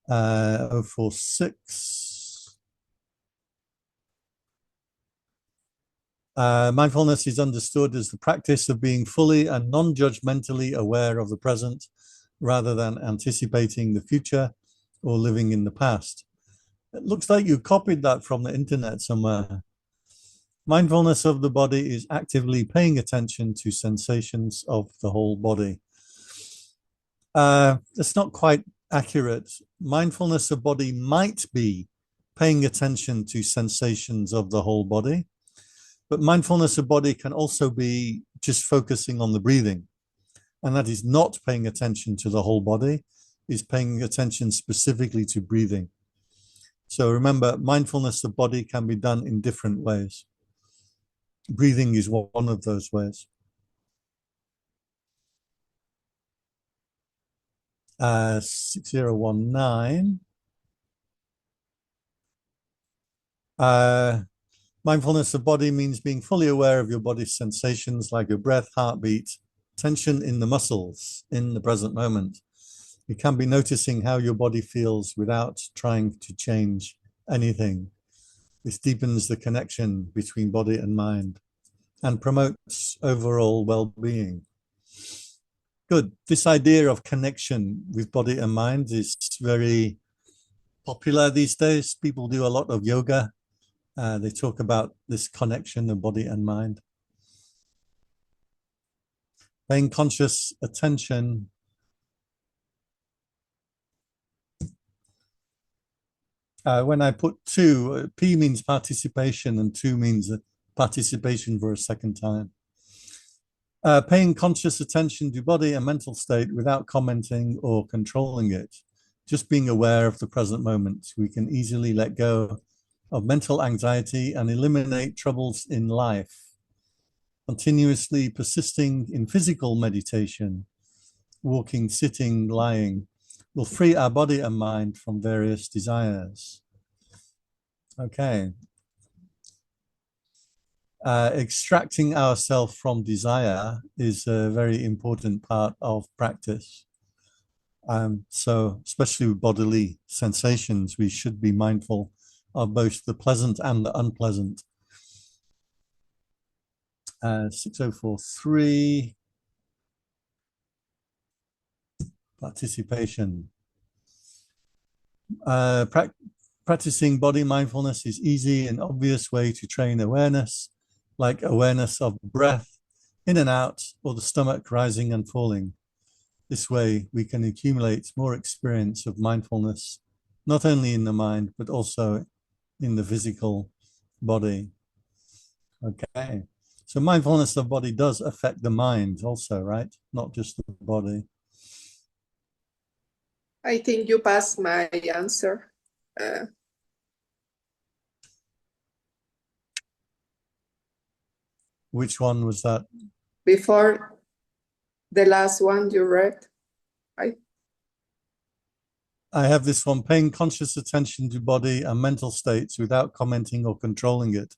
046. Mindfulness is understood as the practice of being fully and non-judgmentally aware of the present rather than anticipating the future or living in the past. It looks like you copied that from the internet somewhere. Mindfulness of the body is actively paying attention to sensations of the whole body. That's not quite accurate. Mindfulness of body might be paying attention to sensations of the whole body, but mindfulness of body can also be just focusing on the breathing. And that is not paying attention to the whole body, is paying attention specifically to breathing. So remember, mindfulness of body can be done in different ways. Breathing is one of those ways. 6019. Mindfulness of body means being fully aware of your body's sensations like your breath, heartbeat, tension in the muscles in the present moment. You can be noticing how your body feels without trying to change anything. This deepens the connection between body and mind and promotes overall well-being. Good. This idea of connection with body and mind is very popular these days. People do a lot of yoga. They talk about this connection of body and mind. Paying conscious attention. When I put two, P means participation and two means participation for a second time. Paying conscious attention to body and mental state without commenting or controlling it. Just being aware of the present moment. We can easily let go of mental anxiety and eliminate troubles in life. Continuously persisting in physical meditation, walking, sitting, lying, will free our body and mind from various desires. Okay. Extracting ourselves from desire is a very important part of practice. So especially with bodily sensations, we should be mindful of both the pleasant and the unpleasant. 6043. Participation. Practicing body mindfulness is easy and obvious way to train awareness, like awareness of breath in and out or the stomach rising and falling. This way we can accumulate more experience of mindfulness, not only in the mind, but also in the physical body. Okay. So mindfulness of body does affect the mind also, right? Not just the body. I think you passed my answer. Which one was that? Before the last one you read. I have this one, paying conscious attention to body and mental states without commenting or controlling it.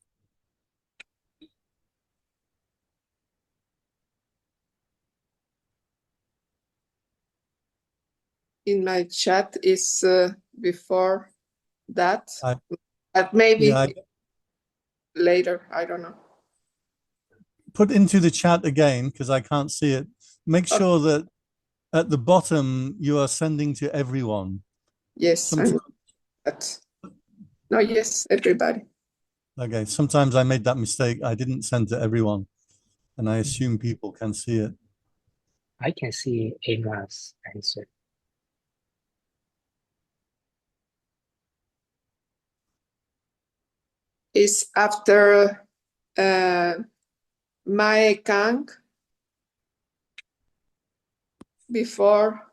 In my chat is before that, but maybe later, I don't know. Put into the chat again, because I can't see it. Make sure that at the bottom you are sending to everyone. Yes, no, yes, everybody. Okay, sometimes I made that mistake. I didn't send to everyone, and I assume people can see it. I can see Emma's answer. Is after Mae Kang, before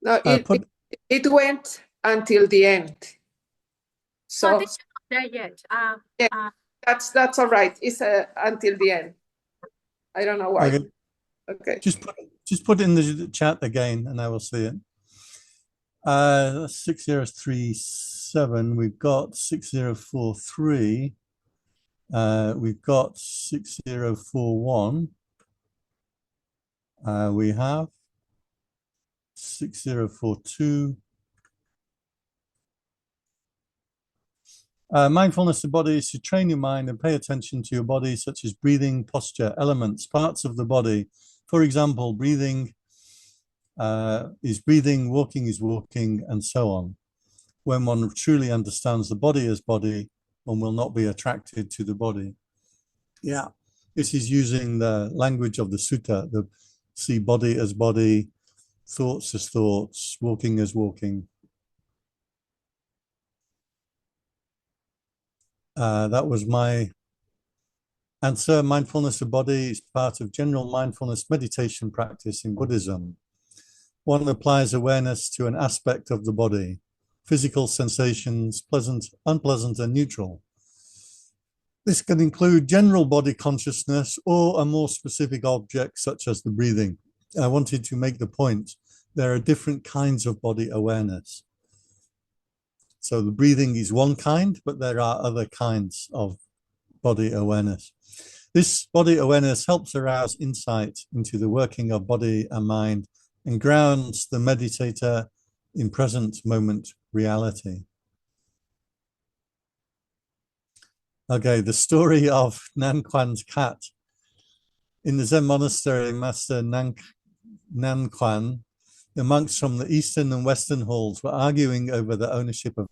no, it went until the end. So I think you're not there yet. Yeah, that's all right. It's until the end. I don't know why. Okay. Just put it in the chat again, and I will see it. 6037. We've got 6043. We've got 6041. We have 6042. Mindfulness of body is to train your mind and pay attention to your body, such as breathing, posture, elements, parts of the body. For example, breathing is breathing, walking is walking, and so on. When one truly understands the body as body, one will not be attracted to the body. Yeah, this is using the language of the sutta, the see body as body, thoughts as thoughts, walking as walking. That was my answer. Mindfulness of body is part of general mindfulness meditation practice in Buddhism. One applies awareness to an aspect of the body, physical sensations, pleasant, unpleasant, and neutral. This can include general body consciousness or a more specific object such as the breathing. I wanted to make the point there are different kinds of body awareness. So the breathing is one kind, but there are other kinds of body awareness. This body awareness helps arouse insight into the working of body and mind and grounds the meditator in present moment reality. Okay, the story of Nanquan's cat. In the Zen monastery, Master Nanquan, the monks from the eastern and western halls were arguing over the ownership of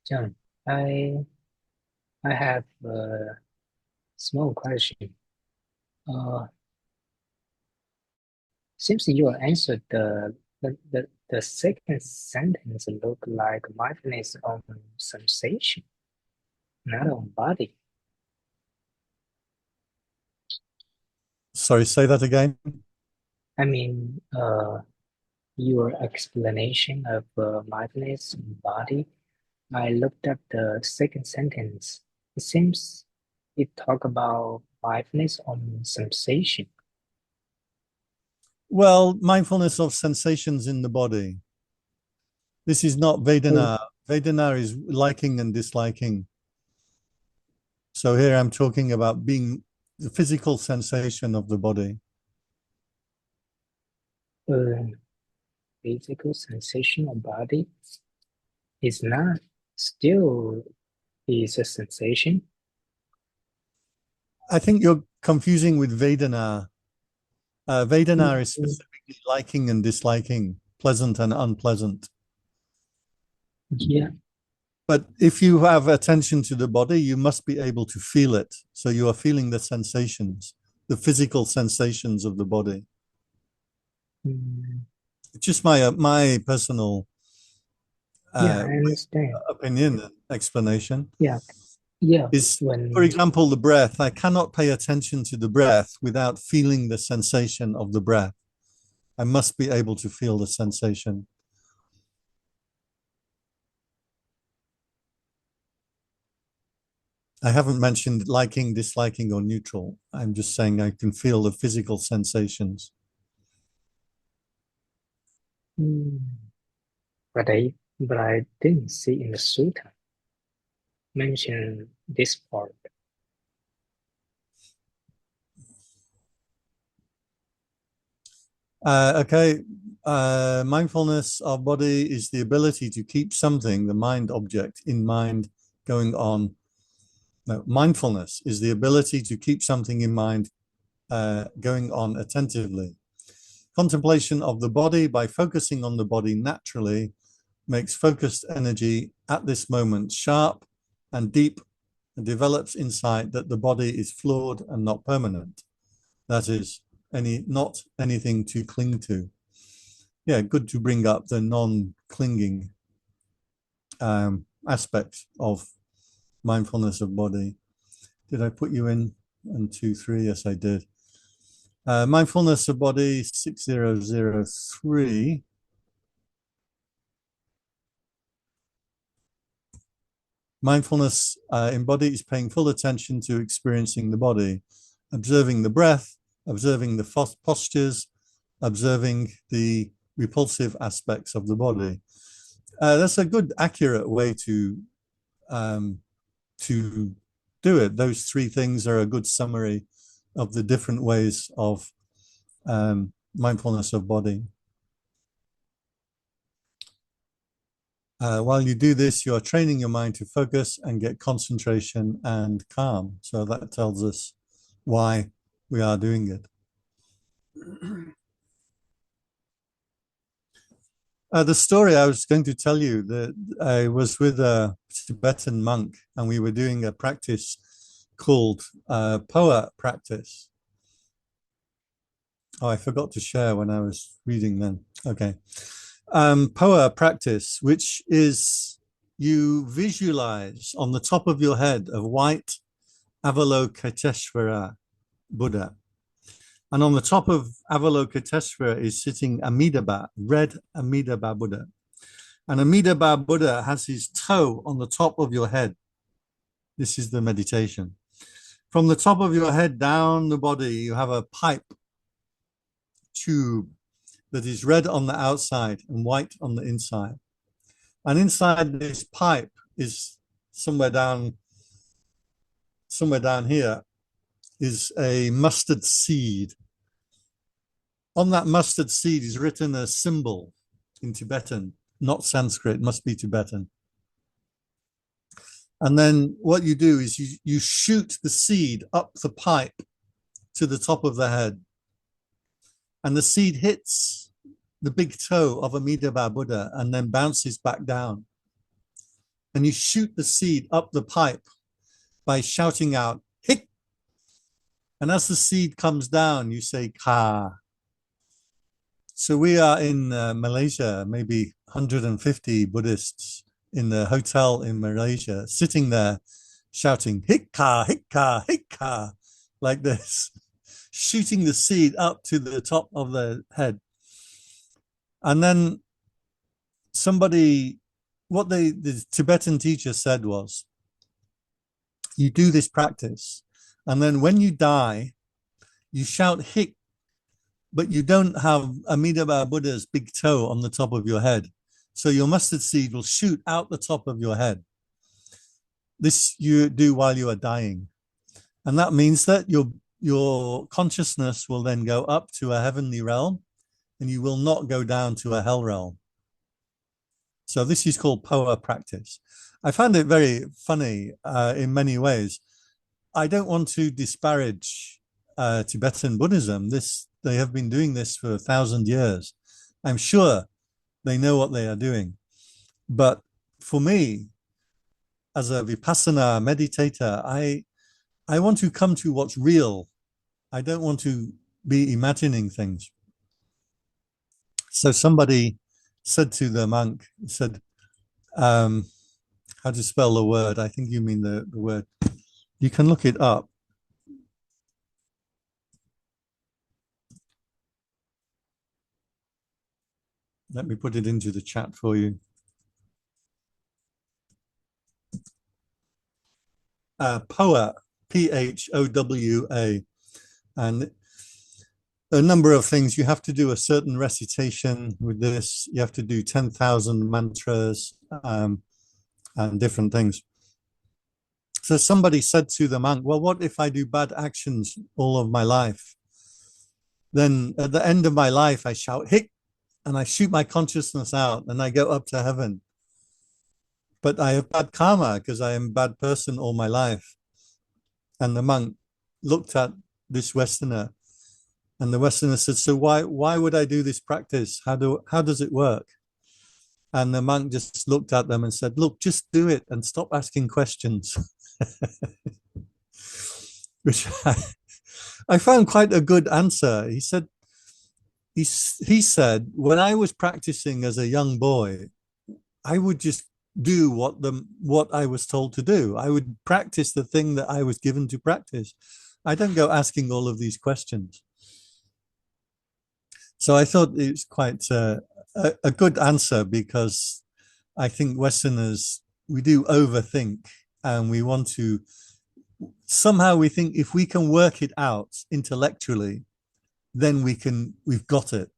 John, I have a small question. Seems you answered the second sentence look like mindfulness on sensation, not on body. Sorry, say that again. I mean, your explanation of mindfulness on body, I looked at the second sentence. It seems it talk about mindfulness on sensation. Well, mindfulness of sensations in the body. This is not Vedana. Vedana is liking and disliking. So here I'm talking about being the physical sensation of the body. Physical sensation of body is not still is a sensation. I think you're confusing with Vedana. Vedana is specifically liking and disliking, pleasant and unpleasant. Yeah. But if you have attention to the body, you must be able to feel it. So you are feeling the sensations, the physical sensations of the body. It's just my personal Yeah, I understand. opinion and explanation. Yeah. Yeah. Is, for example, the breath. I cannot pay attention to the breath without feeling the sensation of the breath. I must be able to feel the sensation. I haven't mentioned liking, disliking, or neutral. I'm just saying I can feel the physical sensations. But I didn't see in the sutta mention this part. Okay. Mindfulness of body is the ability to keep something, the mind object, in mind going on. No, mindfulness is the ability to keep something in mind going on attentively. Contemplation of the body by focusing on the body naturally makes focused energy at this moment sharp and deep and develops insight that the body is flawed and not permanent. That is, not anything to cling to. Yeah, good to bring up the non-clinging aspect of mindfulness of body. Did I put you in 1, 2, 3? Yes, I did. Mindfulness of body 6003. Mindfulness in body is paying full attention to experiencing the body, observing the breath, observing the postures, observing the repulsive aspects of the body. That's a good, accurate way to do it. Those 3 things are a good summary of the different ways of mindfulness of body. While you do this, you are training your mind to focus and get concentration and calm. So that tells us why we are doing it. The story I was going to tell you, that I was with a Tibetan monk and we were doing a practice called Phoa practice. Oh, I forgot to share when I was reading then. Okay. Phoa practice, which is you visualize on the top of your head a white Avalokiteshvara Buddha. And on the top of Avalokiteshvara is sitting Amitabha, red Amitabha Buddha. And Amitabha Buddha has his toe on the top of your head. This is the meditation. From the top of your head down the body, you have a pipe tube that is red on the outside and white on the inside. And inside this pipe is somewhere down here is a mustard seed. On that mustard seed is written a symbol in Tibetan, not Sanskrit, must be Tibetan. And then what you do is you shoot the seed up the pipe to the top of the head. And the seed hits the big toe of Amitabha Buddha and then bounces back down. And you shoot the seed up the pipe by shouting out, "Hik!" And as the seed comes down, you say, "Ka." So we are in Malaysia, maybe 150 Buddhists in the hotel in Malaysia, sitting there shouting, "Hikka, hikka, hikka," like this, shooting the seed up to the top of the head. And then the Tibetan teacher said was, you do this practice, and then when you die, you shout "Hik," but you don't have Amitabha Buddha's big toe on the top of your head. So your mustard seed will shoot out the top of your head. This you do while you are dying. And that means that your consciousness will then go up to a heavenly realm, and you will not go down to a hell realm. So this is called Poa practice. I found it very funny in many ways. I don't want to disparage Tibetan Buddhism. They have been doing this for 1,000 years. I'm sure they know what they are doing. But for me, as a Vipassana meditator, I want to come to what's real. I don't want to be imagining things. So somebody said to the monk, said, how to spell the word? I think you mean the word. You can look it up. Let me put it into the chat for you. POWA, P-H-O-W-A. And a number of things. You have to do a certain recitation with this. You have to do 10,000 mantras and different things. So somebody said to the monk, well, what if I do bad actions all of my life? Then at the end of my life, I shout, hic, and I shoot my consciousness out and I go up to heaven. But I have bad karma because I am a bad person all my life. And the monk looked at this Westerner, and the Westerner said, so why would I do this practice? How does it work? And the monk just looked at them and said, look, just do it and stop asking questions. Which I found quite a good answer. He said, when I was practicing as a young boy, I would just do what I was told to do. I would practice the thing that I was given to practice. I don't go asking all of these questions. So I thought it was quite a good answer, because I think Westerners, we do overthink, and we want to, somehow we think if we can work it out intellectually, then we've got it.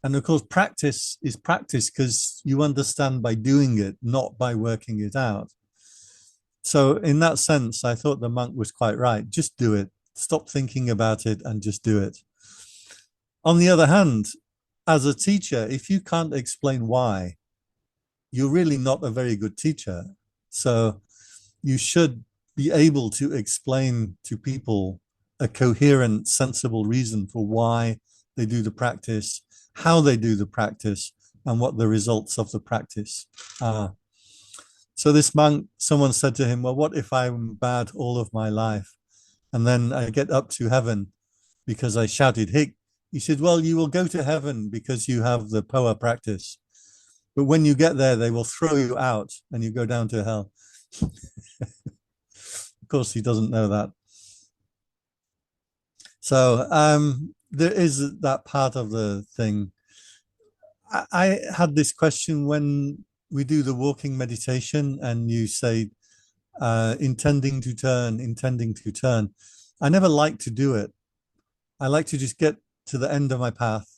And of course, practice is practice because you understand by doing it, not by working it out. So in that sense, I thought the monk was quite right. Just do it. Stop thinking about it and just do it. On the other hand, as a teacher, if you can't explain why, you're really not a very good teacher. So you should be able to explain to people a coherent, sensible reason for why they do the practice, how they do the practice, and what the results of the practice are. So this monk, someone said to him, well, what if I'm bad all of my life? And then I get up to heaven because I shouted hic. He said, well, you will go to heaven because you have the Poa practice. But when you get there, they will throw you out and you go down to hell. Of course, he doesn't know that. So there is that part of the thing. I had this question when we do the walking meditation and you say, intending to turn, intending to turn. I never like to do it. I like to just get to the end of my path,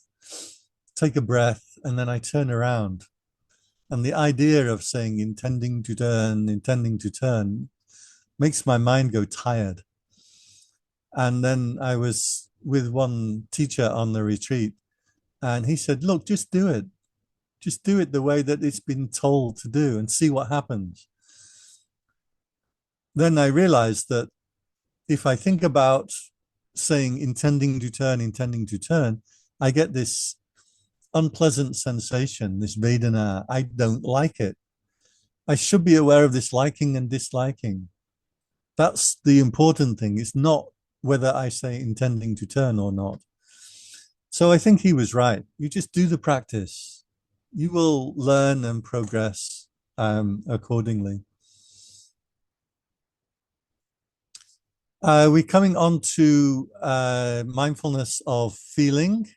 take a breath, and then I turn around. And the idea of saying intending to turn makes my mind go tired. And then I was with one teacher on the retreat, and he said, look, just do it. Just do it the way that it's been told to do and see what happens. Then I realized that if I think about saying intending to turn, I get this unpleasant sensation, this Vedana. I don't like it. I should be aware of this liking and disliking. That's the important thing. It's not whether I say intending to turn or not. So I think he was right. You just do the practice. You will learn and progress accordingly. We're coming on to mindfulness of feeling.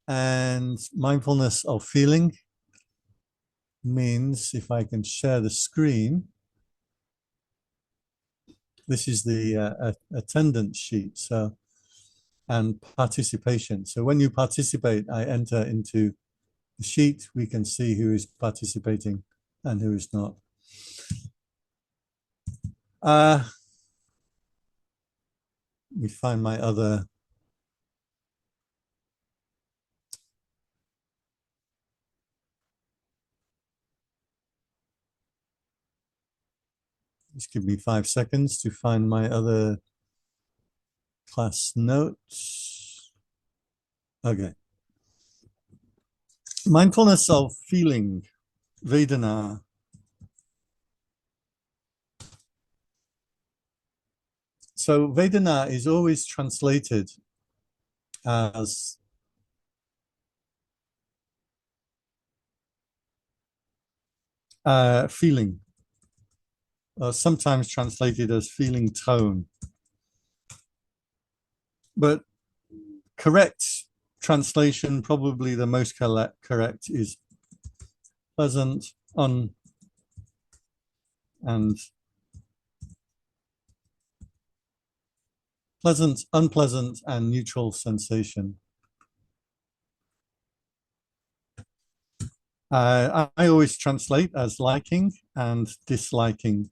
And mindfulness of feeling means, if I can share the screen, this is the attendance sheet, and participation. So when you participate, I enter into the sheet, we can see who is participating and who is not. Let me find my other. Just give me 5 seconds to find my other class notes. Okay. Mindfulness of feeling, Vedana. So Vedana is always translated as feeling, or sometimes translated as feeling tone. But correct translation, probably the most correct, is pleasant, pleasant, unpleasant, and neutral sensation. I always translate as liking and disliking.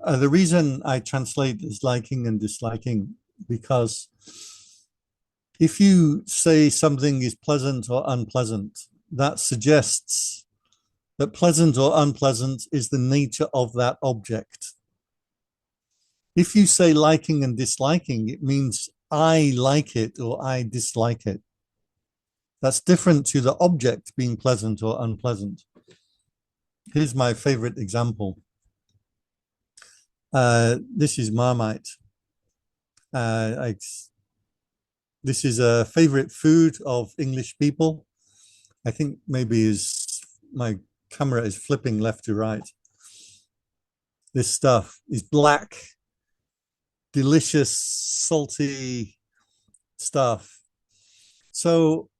The reason I translate as liking and disliking, because if you say something is pleasant or unpleasant, that suggests that pleasant or unpleasant is the nature of that object. If you say liking and disliking, it means I like it or I dislike it. That's different to the object being pleasant or unpleasant. Here's my favorite example. This is Marmite. This is a favorite food of English people. I think maybe my camera is flipping left to right. This stuff is black, delicious, salty stuff. So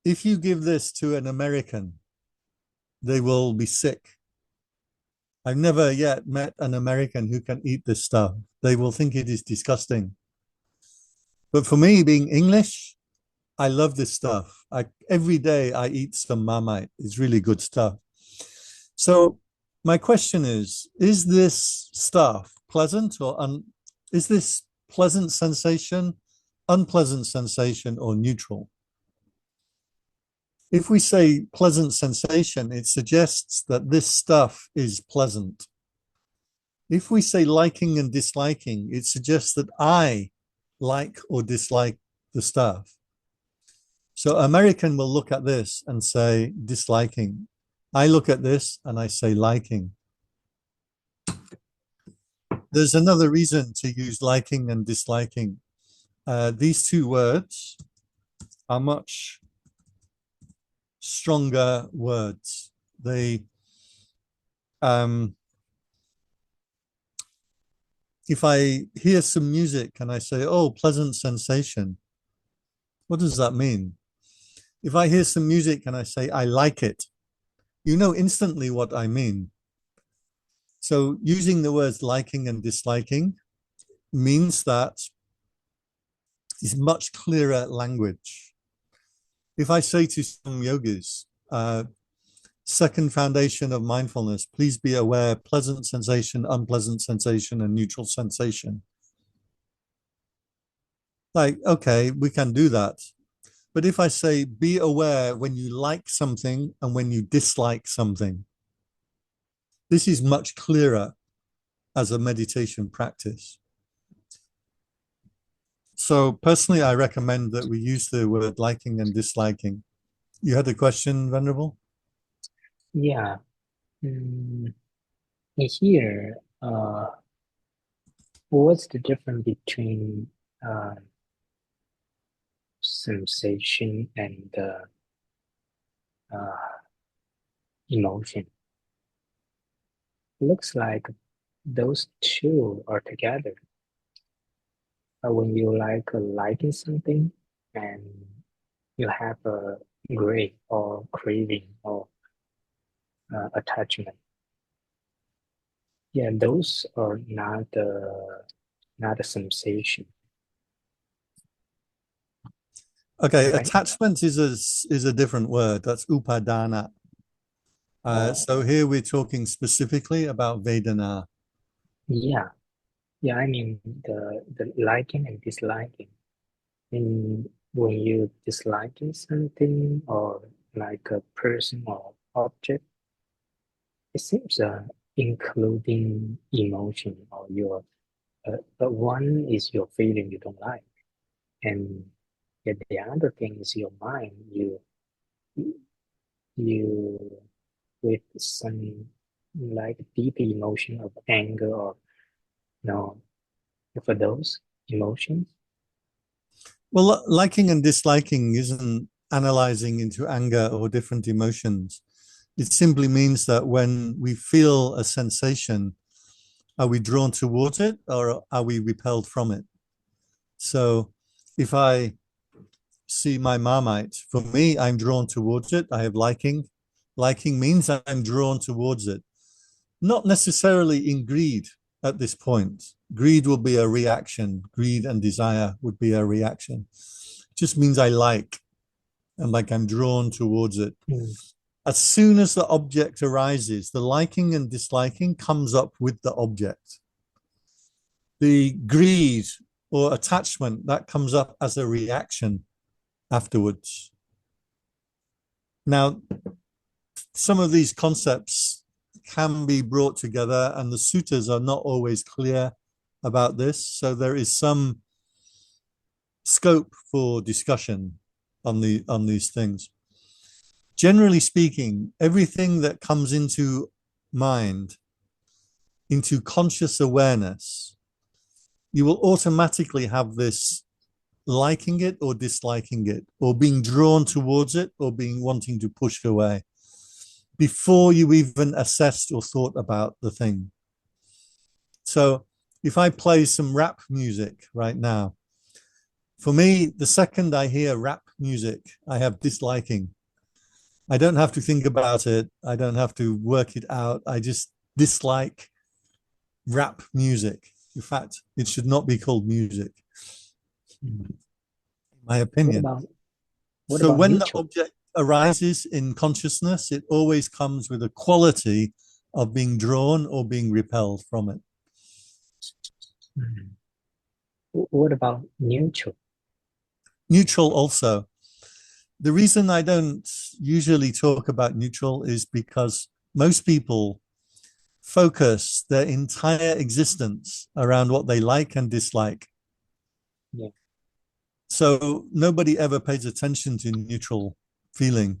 if you give this to an American, they will be sick. I've never yet met an American who can eat this stuff. They will think it is disgusting. But for me, being English, I love this stuff. Every day I eat some Marmite. It's really good stuff. So my question is this stuff pleasant or is this pleasant sensation, unpleasant sensation, or neutral? If we say pleasant sensation, it suggests that this stuff is pleasant. If we say liking and disliking, it suggests that I like or dislike the stuff. So American will look at this and say disliking. I look at this and I say liking. There's another reason to use liking and disliking. These two words are much stronger words. They, if I hear some music and I say, oh, pleasant sensation, what does that mean? If I hear some music and I say, I like it, you know instantly what I mean. So using the words liking and disliking means that it's much clearer language. If I say to some yogis, second foundation of mindfulness, please be aware, pleasant sensation, unpleasant sensation, and neutral sensation. Like, okay, we can do that. But if I say, be aware when you like something and when you dislike something, this is much clearer as a meditation practice. So personally, I recommend that we use the word liking and disliking. You had a question, Venerable? Yeah. Here, what's the difference between sensation and emotion? Looks like those two are together. When you liking something and you have a great or craving or attachment. Yeah, those are not a sensation. Okay, right? attachment is a different word. That's upadana. So here we're talking specifically about Vedana. Yeah, yeah. I mean the liking and disliking. In when you disliking something or like a person or object, it seems including emotion or your but one is your feeling you don't like, and yet the other thing is your mind. You with some like deep emotion of anger or no for those emotions. Well, liking and disliking isn't analyzing into anger or different emotions. It simply means that when we feel a sensation, are we drawn towards it or are we repelled from it? So if I see my Marmite, for me, I'm drawn towards it. I have liking. Liking means I'm drawn towards it. Not necessarily in greed at this point. Greed will be a reaction. Greed and desire would be a reaction. It just means I like and like I'm drawn towards it. As soon as the object arises, the liking and disliking comes up with the object. The greed or attachment, that comes up as a reaction afterwards. Now, some of these concepts can be brought together, and the suttas are not always clear about this. So there is some scope for discussion on these things. Generally speaking, everything that comes into mind, into conscious awareness, you will automatically have this liking it or disliking it, or being drawn towards it or being wanting to push it away before you even assessed or thought about the thing. So if I play some rap music right now, for me, the second I hear rap music, I have disliking. I don't have to think about it. I don't have to work it out. I just dislike rap music. In fact, it should not be called music, in my opinion. What So about when the neutral? object arises in consciousness, it always comes with a quality of being drawn or being repelled from it. What about neutral? Neutral also. The reason I don't usually talk about neutral is because most people focus their entire existence around what they like and dislike. Yeah. So nobody ever pays attention to neutral feeling.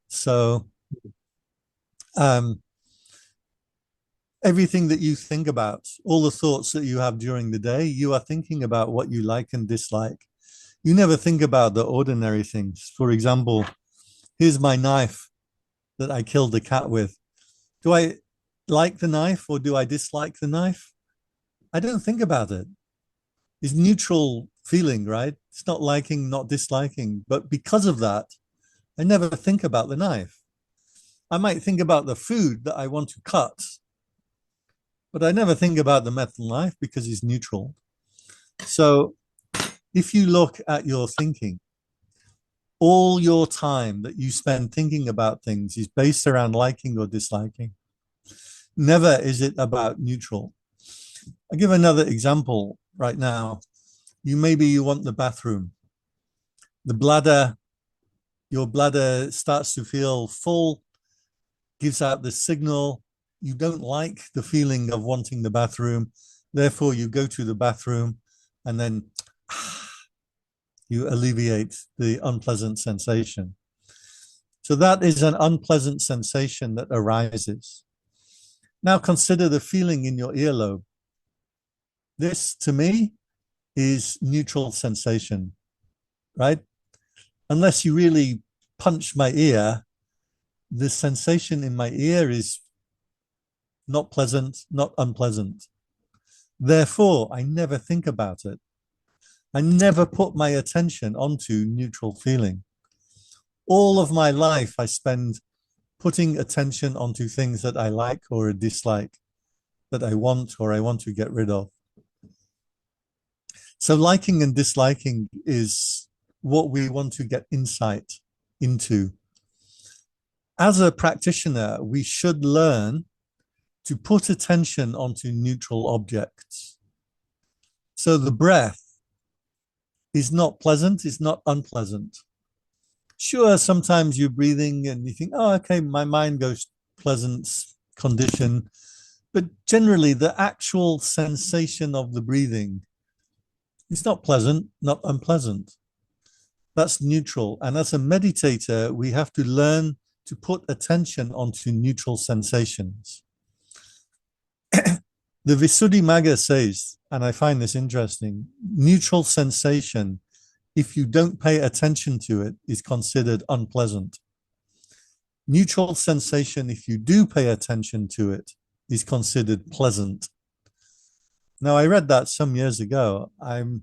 So everything that you think about, all the thoughts that you have during the day, you are thinking about what you like and dislike. You never think about the ordinary things. For example, here's my knife that I killed the cat with. Do I like the knife or do I dislike the knife? I don't think about it. It's neutral feeling, right? It's not liking, not disliking. But because of that, I never think about the knife. I might think about the food that I want to cut, but I never think about the metal knife because it's neutral. So if you look at your thinking, all your time that you spend thinking about things is based around liking or disliking. Never is it about neutral. I'll give another example right now. Maybe you want the bathroom. Your bladder starts to feel full, gives out the signal. You don't like the feeling of wanting the bathroom. Therefore, you go to the bathroom and then you alleviate the unpleasant sensation. So that is an unpleasant sensation that arises. Now consider the feeling in your earlobe. This, to me, is neutral sensation, right? Unless you really punch my ear, the sensation in my ear is not pleasant, not unpleasant. Therefore, I never think about it. I never put my attention onto neutral feeling. All of my life, I spend putting attention onto things that I like or dislike, that I want or I want to get rid of. So liking and disliking is what we want to get insight into. As a practitioner, we should learn to put attention onto neutral objects. So the breath is not pleasant, it's not unpleasant. Sure, sometimes you're breathing and you think, oh, okay, my mind goes pleasant condition. But generally, the actual sensation of the breathing is not pleasant, not unpleasant. That's neutral. And as a meditator, we have to learn to put attention onto neutral sensations. The Visuddhimagga says, and I find this interesting, neutral sensation, if you don't pay attention to it, is considered unpleasant. Neutral sensation, if you do pay attention to it, is considered pleasant. Now, I read that some years ago. I'm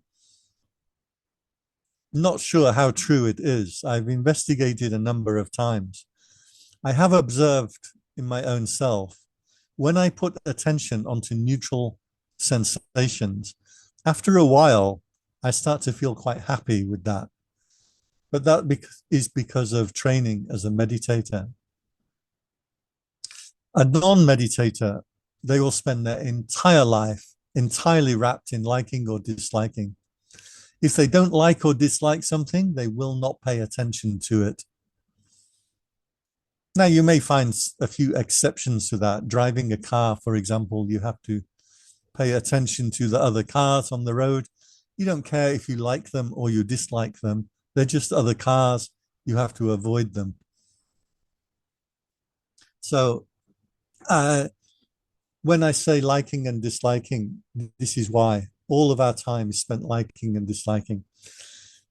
not sure how true it is. I've investigated a number of times. I have observed in my own self, when I put attention onto neutral sensations, after a while, I start to feel quite happy with that. But that is because of training as a meditator. A non-meditator, they will spend their entire life entirely wrapped in liking or disliking. If they don't like or dislike something, they will not pay attention to it. Now, you may find a few exceptions to that. Driving a car, for example, you have to pay attention to the other cars on the road. You don't care if you like them or you dislike them. They're just other cars. You have to avoid them. So when I say liking and disliking, this is why. All of our time is spent liking and disliking.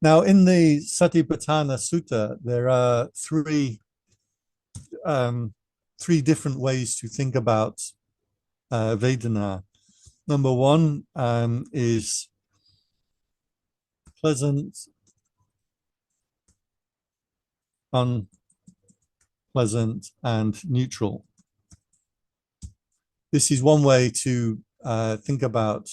Now, in the Satipatthana Sutta, there are three different ways to think about Vedana. Number one is pleasant, unpleasant, and neutral. This is one way to think about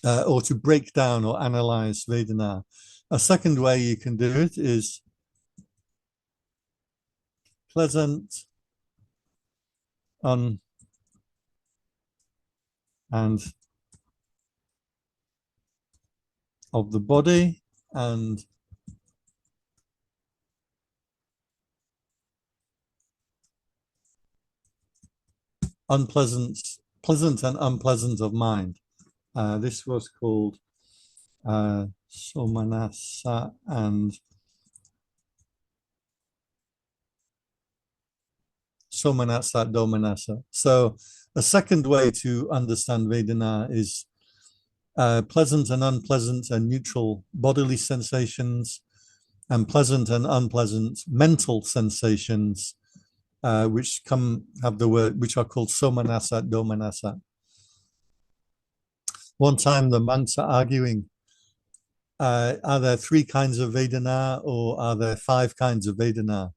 or to break down or analyze Vedana. A second way you can do it is pleasant, and of the body, and pleasant and unpleasant of mind. This was called Somanasa and Somanasa Domanasa. So a second way to understand Vedana is pleasant and unpleasant and neutral bodily sensations, and pleasant and unpleasant mental sensations, which have the word, which are called Somanasa Domanasa. One time the monks are arguing, are there 3 kinds of Vedana or are there 5 kinds of Vedana?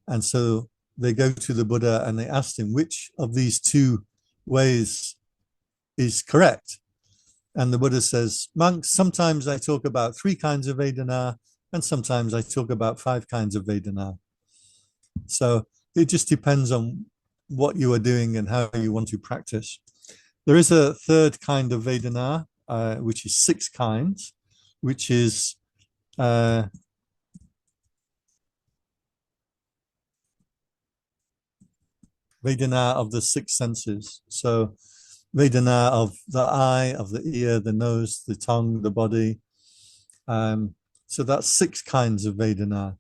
And so they go to the Buddha and they ask him, which of these 2 ways is correct? And the Buddha says, monks, sometimes I talk about 3 kinds of Vedana and sometimes I talk about 5 kinds of Vedana. So it just depends on what you are doing and how you want to practice. There is a 3rd kind of Vedana, which is 6 kinds, which is Vedana of the 6 senses. So Vedana of the eye, of the ear, the nose, the tongue, the body. So that's 6 kinds of Vedana.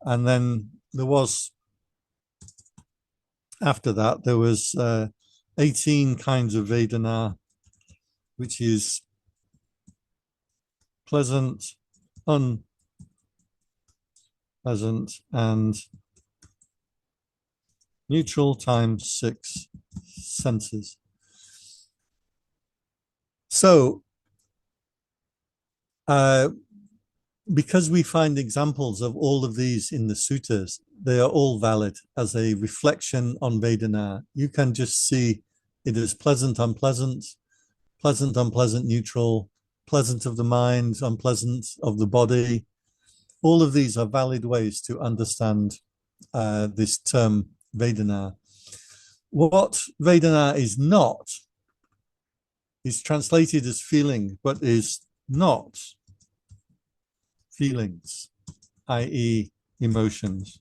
And then there was, after that, there was 18 kinds of Vedana, which is pleasant, unpleasant, and neutral times 6 senses. So, because we find examples of all of these in the suttas, they are all valid as a reflection on Vedana. You can just see it as pleasant, unpleasant, pleasant, unpleasant, neutral, pleasant of the mind, unpleasant of the body. All of these are valid ways to understand this term Vedana. What Vedana is not is translated as feeling, but is not feelings, i.e. emotions.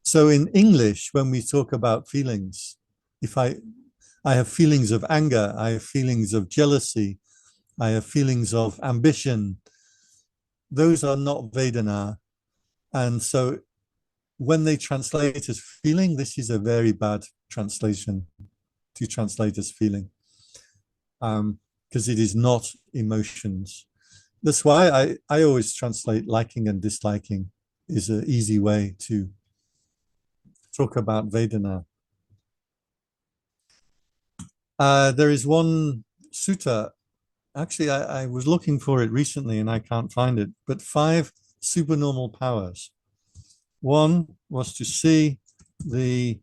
So in English, when we talk about feelings, if I have feelings of anger, I have feelings of jealousy, I have feelings of ambition, those are not Vedana. And so when they translate as feeling, this is a very bad translation to translate as feeling, because it is not emotions. That's why I always translate liking and disliking is an easy way to talk about Vedana. There is one sutta, actually I was looking for it recently and I can't find it, but 5 supernormal powers. One was to see the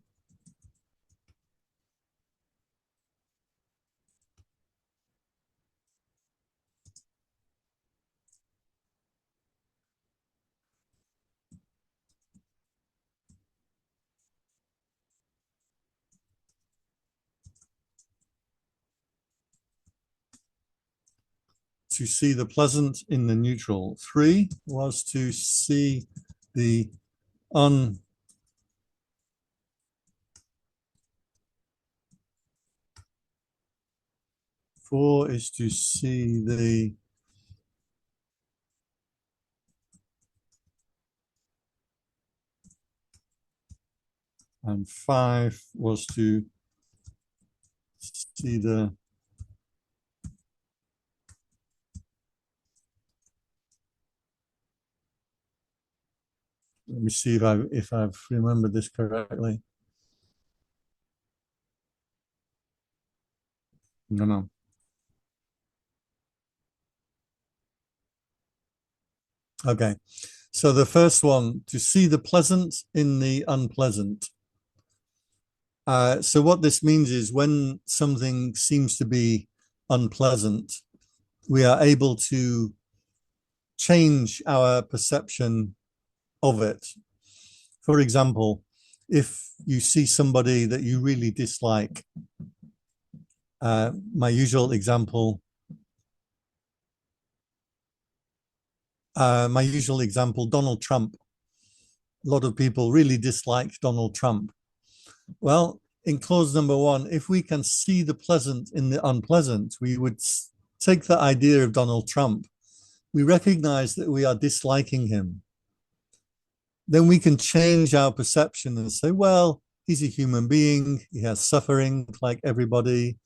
pleasant in the neutral. 3 was to see the 4 is to see the and 5 was to see the let me see if I've remembered this correctly. No. Okay. So the first one, to see the pleasant in the unpleasant. So what this means is when something seems to be unpleasant, we are able to change our perception of it. For example, if you see somebody that you really dislike, my usual example, Donald Trump. A lot of people really dislike Donald Trump. Well, in clause number 1, if we can see the pleasant in the unpleasant, we would take the idea of Donald Trump. We recognize that we are disliking him. Then we can change our perception and say, well, he's a human being. He has suffering like everybody.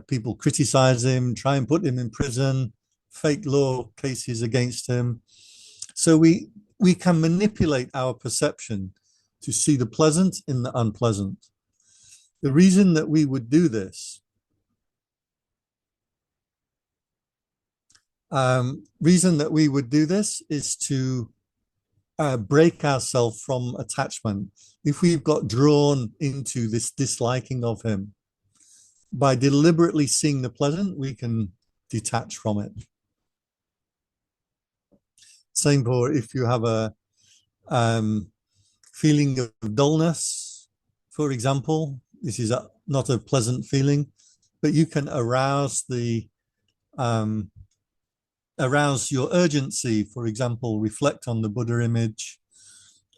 People criticize him, try and put him in prison, fake law cases against him. So we can manipulate our perception to see the pleasant in the unpleasant. The reason that we would do this, is to break ourselves from attachment. If we've got drawn into this disliking of him, by deliberately seeing the pleasant, we can detach from it. Same for if you have a feeling of dullness, for example. This is not a pleasant feeling, but you can arouse your urgency. For example, reflect on the Buddha image,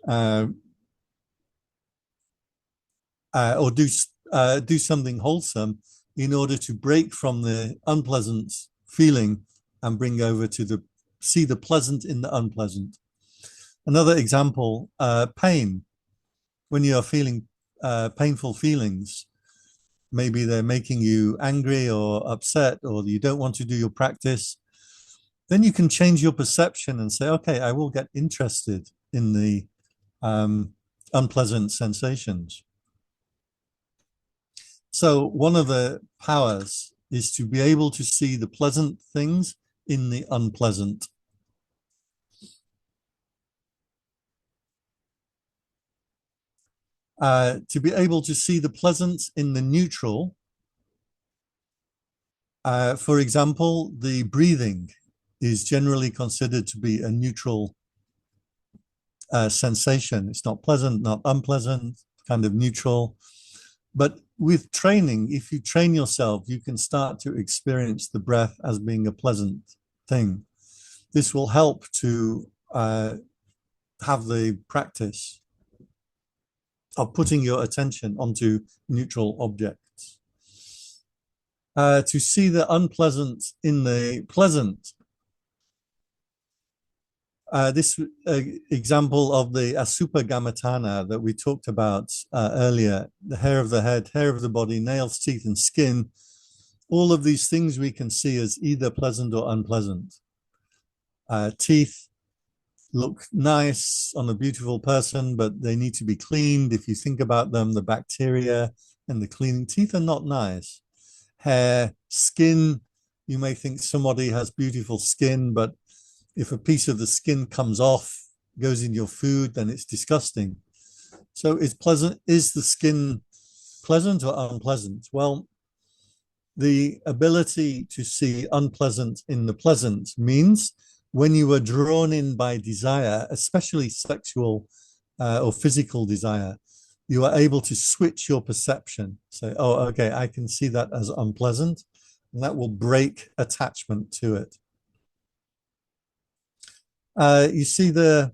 or do something wholesome in order to break from the unpleasant feeling and bring over to see the pleasant in the unpleasant. Another example, pain. When you are feeling painful feelings, maybe they're making you angry or upset, or you don't want to do your practice, then you can change your perception and say, okay, I will get interested in the unpleasant sensations. So one of the powers is to be able to see the pleasant things in the unpleasant. To be able to see the pleasant in the neutral For example, the breathing is generally considered to be a neutral sensation. It's not pleasant, not unpleasant, kind of neutral. But with training, if you train yourself, you can start to experience the breath as being a pleasant thing. This will help to have the practice of putting your attention onto neutral objects. To see the unpleasant in the pleasant. This example of the Asupagamatana that we talked about earlier, the hair of the head, hair of the body, nails, teeth, and skin, all of these things we can see as either pleasant or unpleasant. Teeth look nice on a beautiful person, but they need to be cleaned. If you think about them, the bacteria and the cleaning teeth are not nice. Hair, skin, you may think somebody has beautiful skin, but if a piece of the skin comes off, goes in your food, then it's disgusting. So is the skin pleasant or unpleasant? Well, the ability to see unpleasant in the pleasant means when you are drawn in by desire, especially sexual or physical desire, you are able to switch your perception. Say, oh, okay, I can see that as unpleasant, and that will break attachment to it. You see the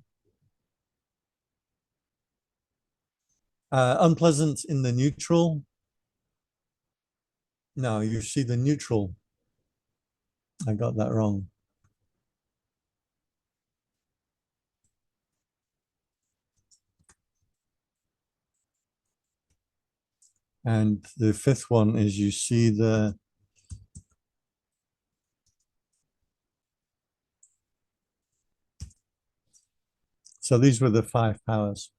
unpleasant in the neutral. No, you see the neutral. I got that wrong. And the fifth one is you see the so these were the 5 powers.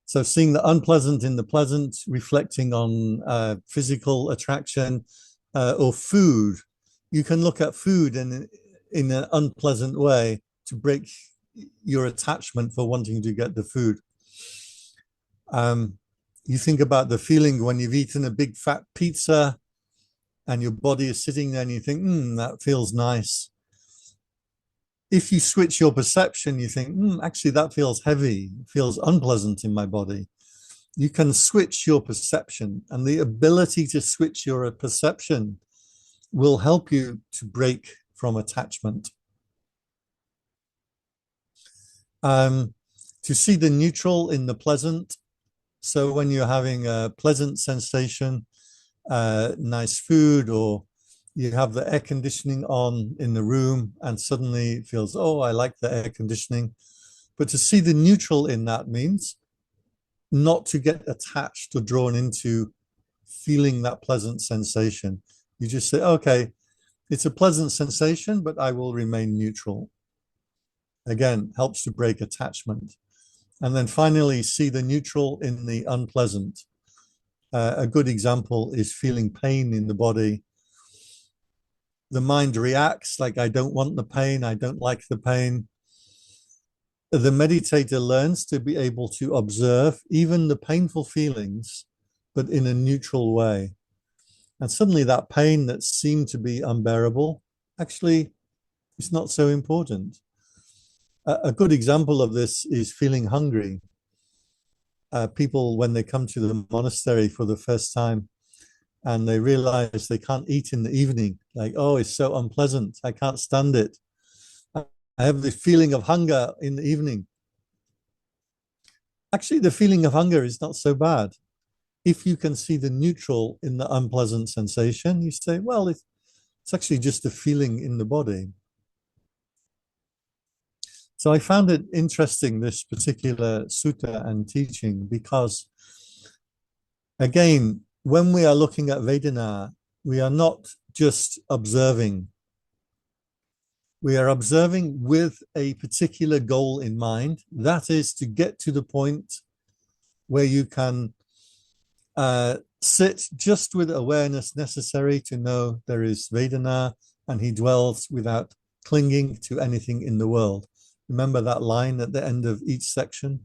So seeing the unpleasant in the pleasant, reflecting on physical attraction or food. You can look at food in an unpleasant way to break your attachment for wanting to get the food. You think about the feeling when you've eaten a big fat pizza and your body is sitting there and you think, that feels nice. If you switch your perception, you think, actually, that feels heavy, feels unpleasant in my body. You can switch your perception, and the ability to switch your perception will help you to break from attachment. To see the neutral in the pleasant. So when you're having a pleasant sensation, nice food, or you have the air conditioning on in the room and suddenly it feels, oh, I like the air conditioning. But to see the neutral in that means not to get attached or drawn into feeling that pleasant sensation. You just say, okay, it's a pleasant sensation, but I will remain neutral. Again, helps to break attachment. And then finally, see the neutral in the unpleasant. A good example is feeling pain in the body. The mind reacts like, I don't want the pain, I don't like the pain. The meditator learns to be able to observe even the painful feelings, but in a neutral way. And suddenly that pain that seemed to be unbearable, actually, it's not so important. A good example of this is feeling hungry. People, when they come to the monastery for the first time, and they realize they can't eat in the evening, like, oh, it's so unpleasant, I can't stand it. I have this feeling of hunger in the evening. Actually, the feeling of hunger is not so bad. If you can see the neutral in the unpleasant sensation, you say, well, it's actually just a feeling in the body. So I found it interesting, this particular sutta and teaching, because again, when we are looking at Vedana, we are not just observing. We are observing with a particular goal in mind. That is to get to the point where you can sit just with awareness necessary to know there is Vedana and he dwells without clinging to anything in the world. Remember that line at the end of each section?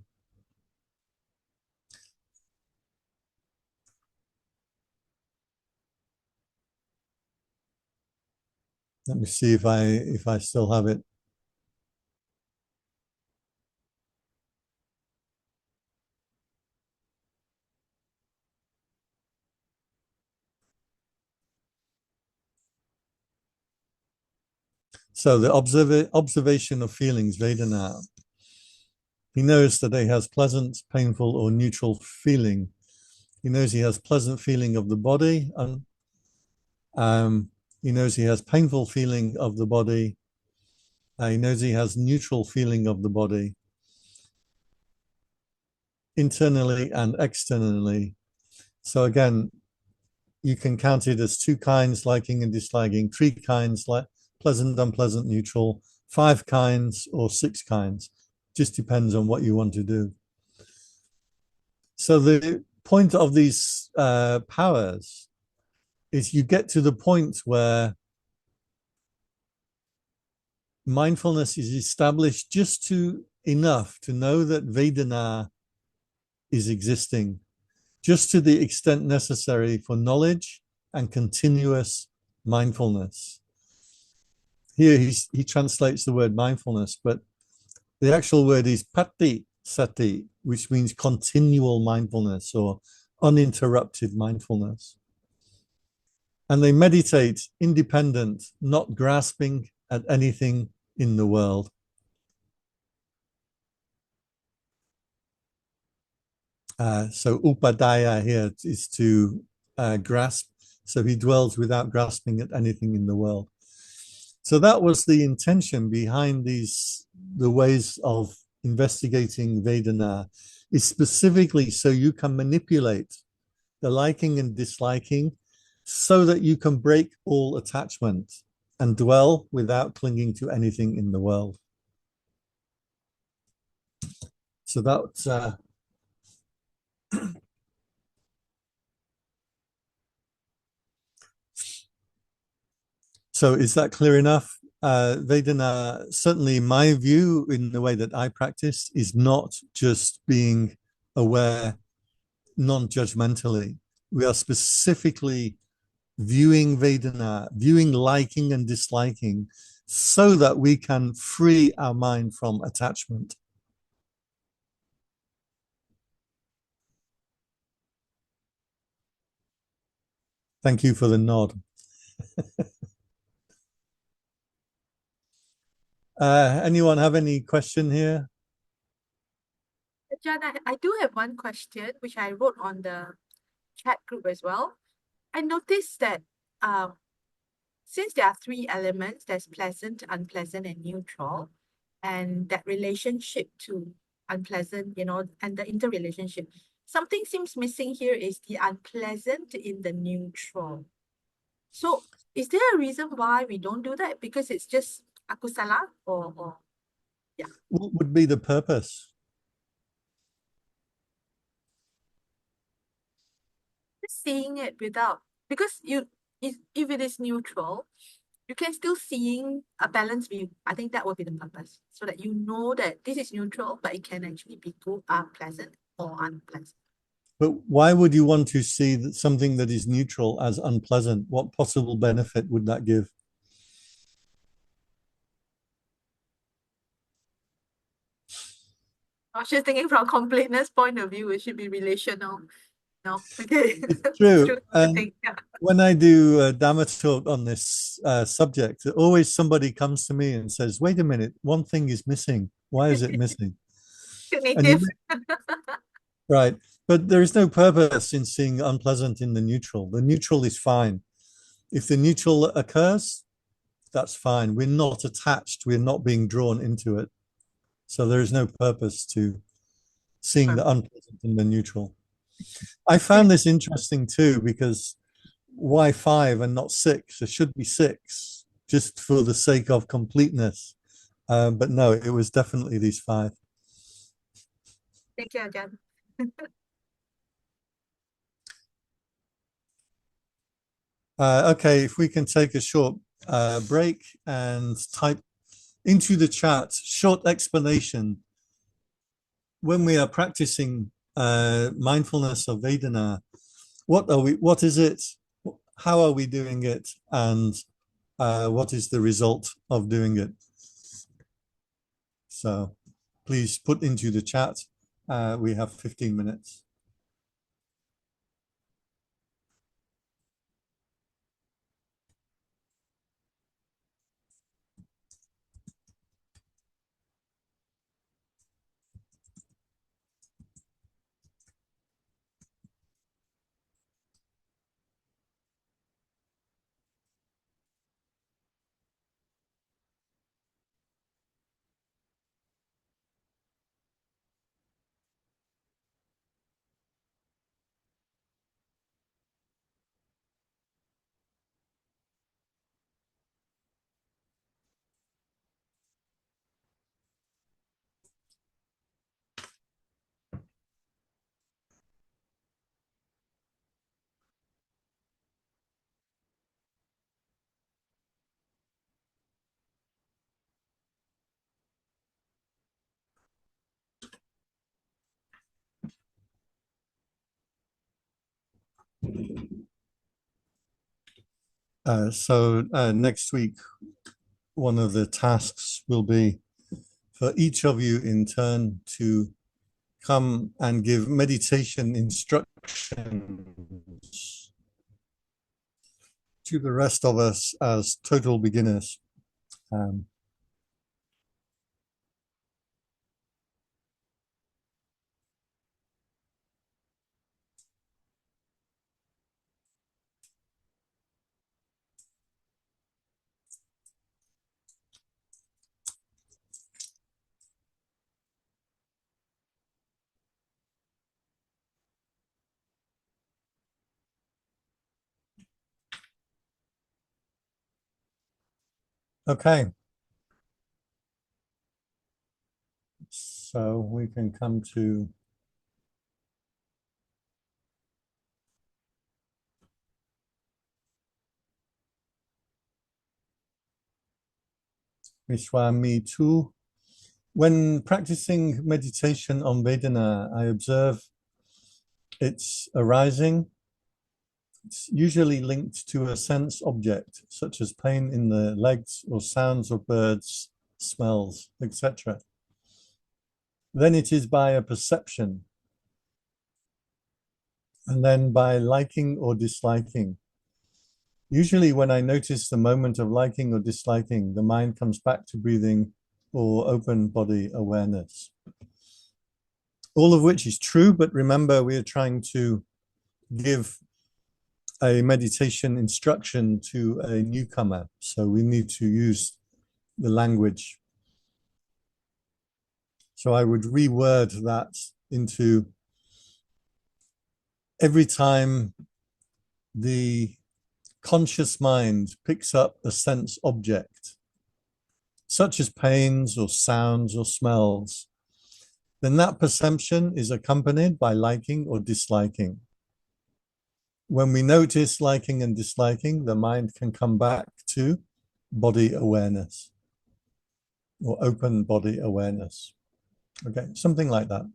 Let me see if I still have it. So the observation of feelings, Vedana. He knows that he has pleasant, painful, or neutral feeling. He knows he has pleasant feeling of the body, and he knows he has painful feeling of the body. He knows he has neutral feeling of the body, internally and externally. So again, you can count it as 2 kinds, liking and disliking, 3 kinds, like pleasant, unpleasant, neutral, 5 kinds, or 6 kinds. Just depends on what you want to do. So the point of these powers is you get to the point where mindfulness is established just enough to know that Vedana is existing, just to the extent necessary for knowledge and continuous mindfulness. Here he translates the word mindfulness, but the actual word is pati sati, which means continual mindfulness or uninterrupted mindfulness. And they meditate independent, not grasping at anything in the world. So upadaya here is to grasp. So he dwells without grasping at anything in the world. So that was the intention behind the ways of investigating Vedana, is specifically so you can manipulate the liking and disliking so that you can break all attachment and dwell without clinging to anything in the world. So that's so is that clear enough? Vedana, certainly my view in the way that I practice, is not just being aware non-judgmentally. We are specifically viewing Vedana, viewing liking and disliking, so that we can free our mind from attachment. Thank you for the nod. Anyone have any question here? John, I do have one question, which I wrote on the chat group as well. I noticed that since there are 3 elements, there's pleasant, unpleasant, and neutral, and that relationship to unpleasant, and the interrelationship, something seems missing here is the unpleasant in the neutral. So is there a reason why we don't do that? Because it's just akusala or yeah. What would be the purpose? Just seeing it without, because if it is neutral, you can still seeing a balanced view. I think that would be the purpose, so that you know that this is neutral, but it can actually be good, pleasant or unpleasant. But why would you want to see something that is neutral as unpleasant? What possible benefit would that give? I was just thinking from a completeness point of view, it should be relational. No, okay. It's true. When I do a Dhamma talk on this subject, always somebody comes to me and says, wait a minute, one thing is missing. Why is it missing? Right. But there is no purpose in seeing unpleasant in the neutral. The neutral is fine. If the neutral occurs, that's fine. We're not attached. We're not being drawn into it. So there is no purpose to seeing the unpleasant in the neutral. I found this interesting too, because why 5 and not 6? It should be 6, just for the sake of completeness. But no, it was definitely these 5. Thank you, Ajahn. Okay, if we can take a short break and type into the chat short explanation. When we are practicing mindfulness of Vedana, what is it? How are we doing it? And what is the result of doing it. So please put into the chat. We have 15 minutes. So next week, one of the tasks will be for each of you in turn to come and give meditation instructions to the rest of us as total beginners. Okay. So we can come to Vishwami 2. When practicing meditation on Vedana, I observe its arising. It's usually linked to a sense object, such as pain in the legs or sounds of birds, smells, etc. Then it is by a perception, and then by liking or disliking. Usually when I notice the moment of liking or disliking, the mind comes back to breathing or open body awareness. All of which is true, but remember we are trying to give a meditation instruction to a newcomer, so we need to use the language. So I would reword that into every time the conscious mind picks up a sense object, such as pains or sounds or smells, then that perception is accompanied by liking or disliking. When we notice liking and disliking, the mind can come back to body awareness or open body awareness. Okay, something like that.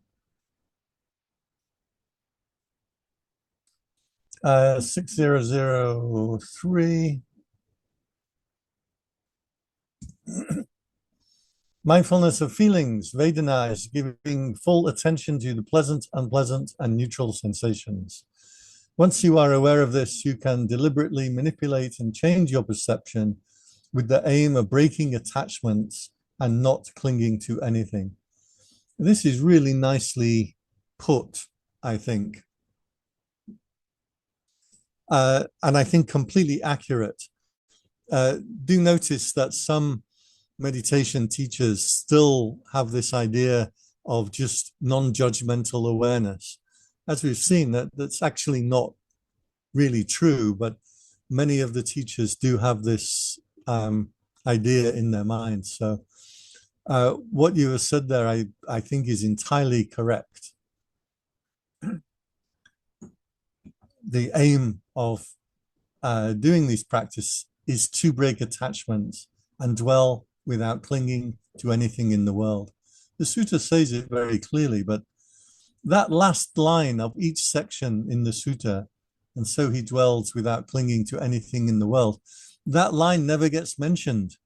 6003. Mindfulness of feelings. Vedana is giving full attention to the pleasant, unpleasant, and neutral sensations. Once you are aware of this, you can deliberately manipulate and change your perception with the aim of breaking attachments and not clinging to anything. This is really nicely put, I think. And I think completely accurate. Do notice that some meditation teachers still have this idea of just non-judgmental awareness. As we've seen, that's actually not really true, but many of the teachers do have this idea in their minds. So what you have said there, I think is entirely correct. The aim of doing this practice is to break attachments and dwell without clinging to anything in the world. The sutta says it very clearly, but that last line of each section in the sutta, and so he dwells without clinging to anything in the world, that line never gets mentioned.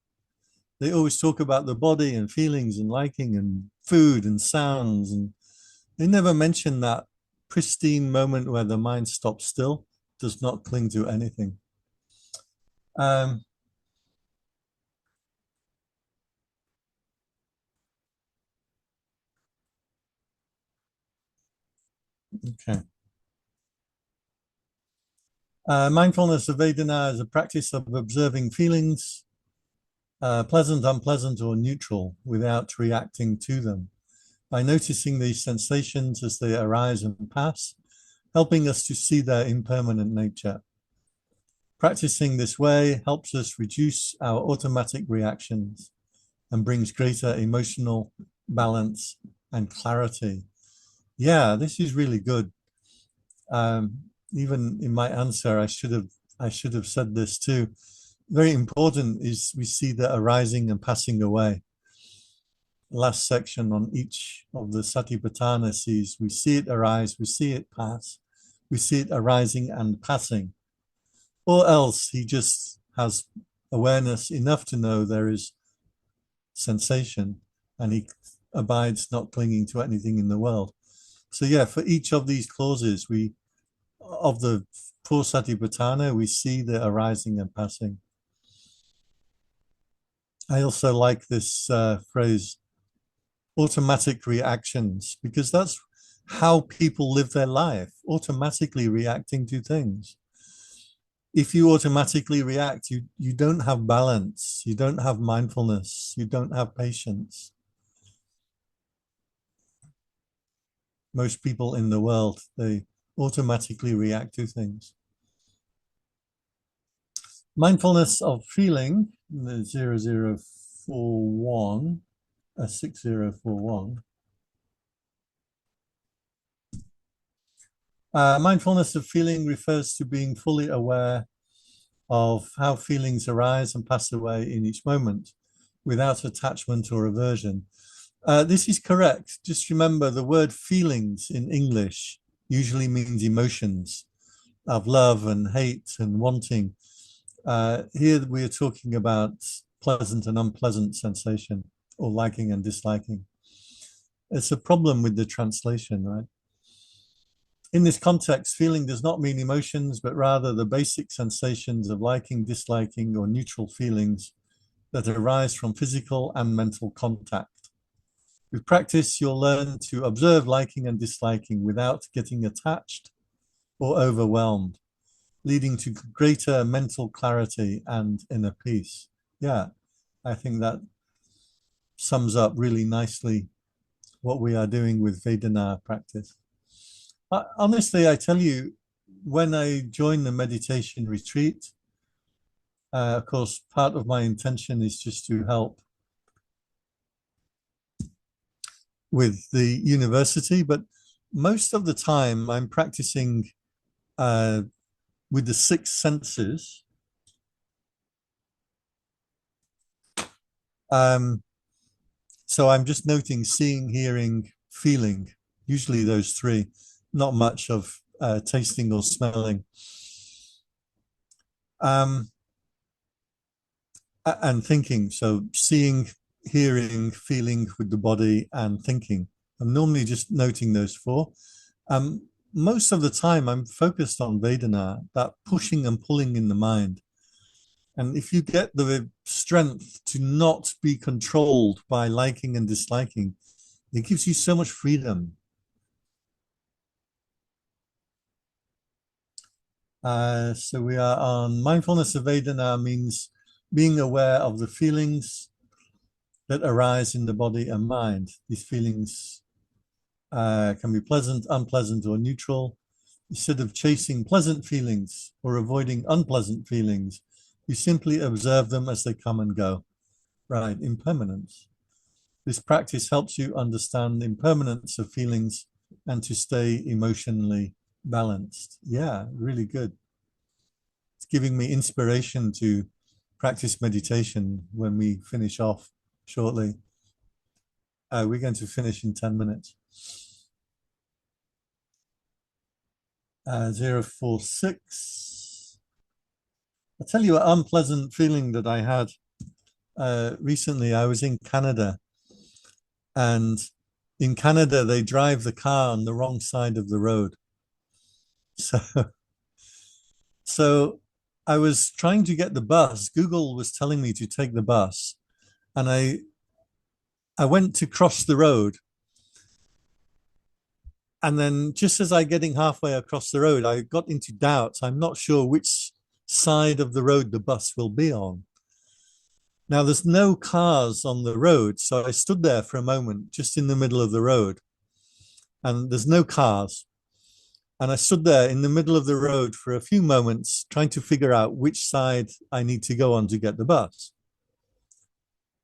They always talk about the body and feelings and liking and food and sounds, and they never mention that pristine moment where the mind stops still, does not cling to anything. Okay. Mindfulness of Vedana is a practice of observing feelings, pleasant, unpleasant, or neutral, without reacting to them, by noticing these sensations as they arise and pass, helping us to see their impermanent nature. Practicing this way helps us reduce our automatic reactions and brings greater emotional balance and clarity. Yeah, this is really good. Even in my answer, I should have said this too. Very important is we see the arising and passing away. Last section on each of the Satipatthana sees we see it arise, we see it pass, we see it arising and passing. Or else he just has awareness enough to know there is sensation and he abides not clinging to anything in the world. So yeah, for each of these clauses, of the 4 Satipatthana, we see the arising and passing. I also like this phrase, automatic reactions, because that's how people live their life, automatically reacting to things. If you automatically react, you don't have balance, you don't have mindfulness, you don't have patience. Most people in the world, they automatically react to things. Mindfulness of feeling, 0041, 6041. Mindfulness of feeling refers to being fully aware of how feelings arise and pass away in each moment without attachment or aversion. This is correct. Just remember the word feelings in English usually means emotions of love and hate and wanting. Here we are talking about pleasant and unpleasant sensation, or liking and disliking. It's a problem with the translation, right? In this context, feeling does not mean emotions, but rather the basic sensations of liking, disliking, or neutral feelings that arise from physical and mental contact. With practice, you'll learn to observe liking and disliking without getting attached or overwhelmed, leading to greater mental clarity and inner peace. Yeah, I think that sums up really nicely what we are doing with Vedana practice. Honestly, I tell you, when I joined the meditation retreat, of course, part of my intention is just to help with the university, but most of the time I'm practicing with the 6 senses. So I'm just noting seeing, hearing, feeling, usually those 3, not much of tasting or smelling. And thinking, so seeing, hearing, feeling with the body, and thinking. I'm normally just noting those 4. Most of the time I'm focused on Vedana, that pushing and pulling in the mind. And if you get the strength to not be controlled by liking and disliking, it gives you so much freedom. So we are on mindfulness of Vedana, means being aware of the feelings that arise in the body and mind. These feelings can be pleasant, unpleasant, or neutral. Instead of chasing pleasant feelings or avoiding unpleasant feelings, you simply observe them as they come and go. Right, impermanence. This practice helps you understand the impermanence of feelings and to stay emotionally balanced. Yeah, really good. It's giving me inspiration to practice meditation when we finish off shortly. We're going to finish in 10 minutes. 046. I'll tell you an unpleasant feeling that I had recently. I was in Canada, and in Canada, they drive the car on the wrong side of the road. So, so I was trying to get the bus. Google was telling me to take the bus, and I went to cross the road. And then just as I getting halfway across the road, I got into doubt. I'm not sure which side of the road the bus will be on. Now, there's no cars on the road, so I stood there for a moment just in the middle of the road, and there's no cars. And I stood there in the middle of the road for a few moments trying to figure out which side I need to go on to get the bus.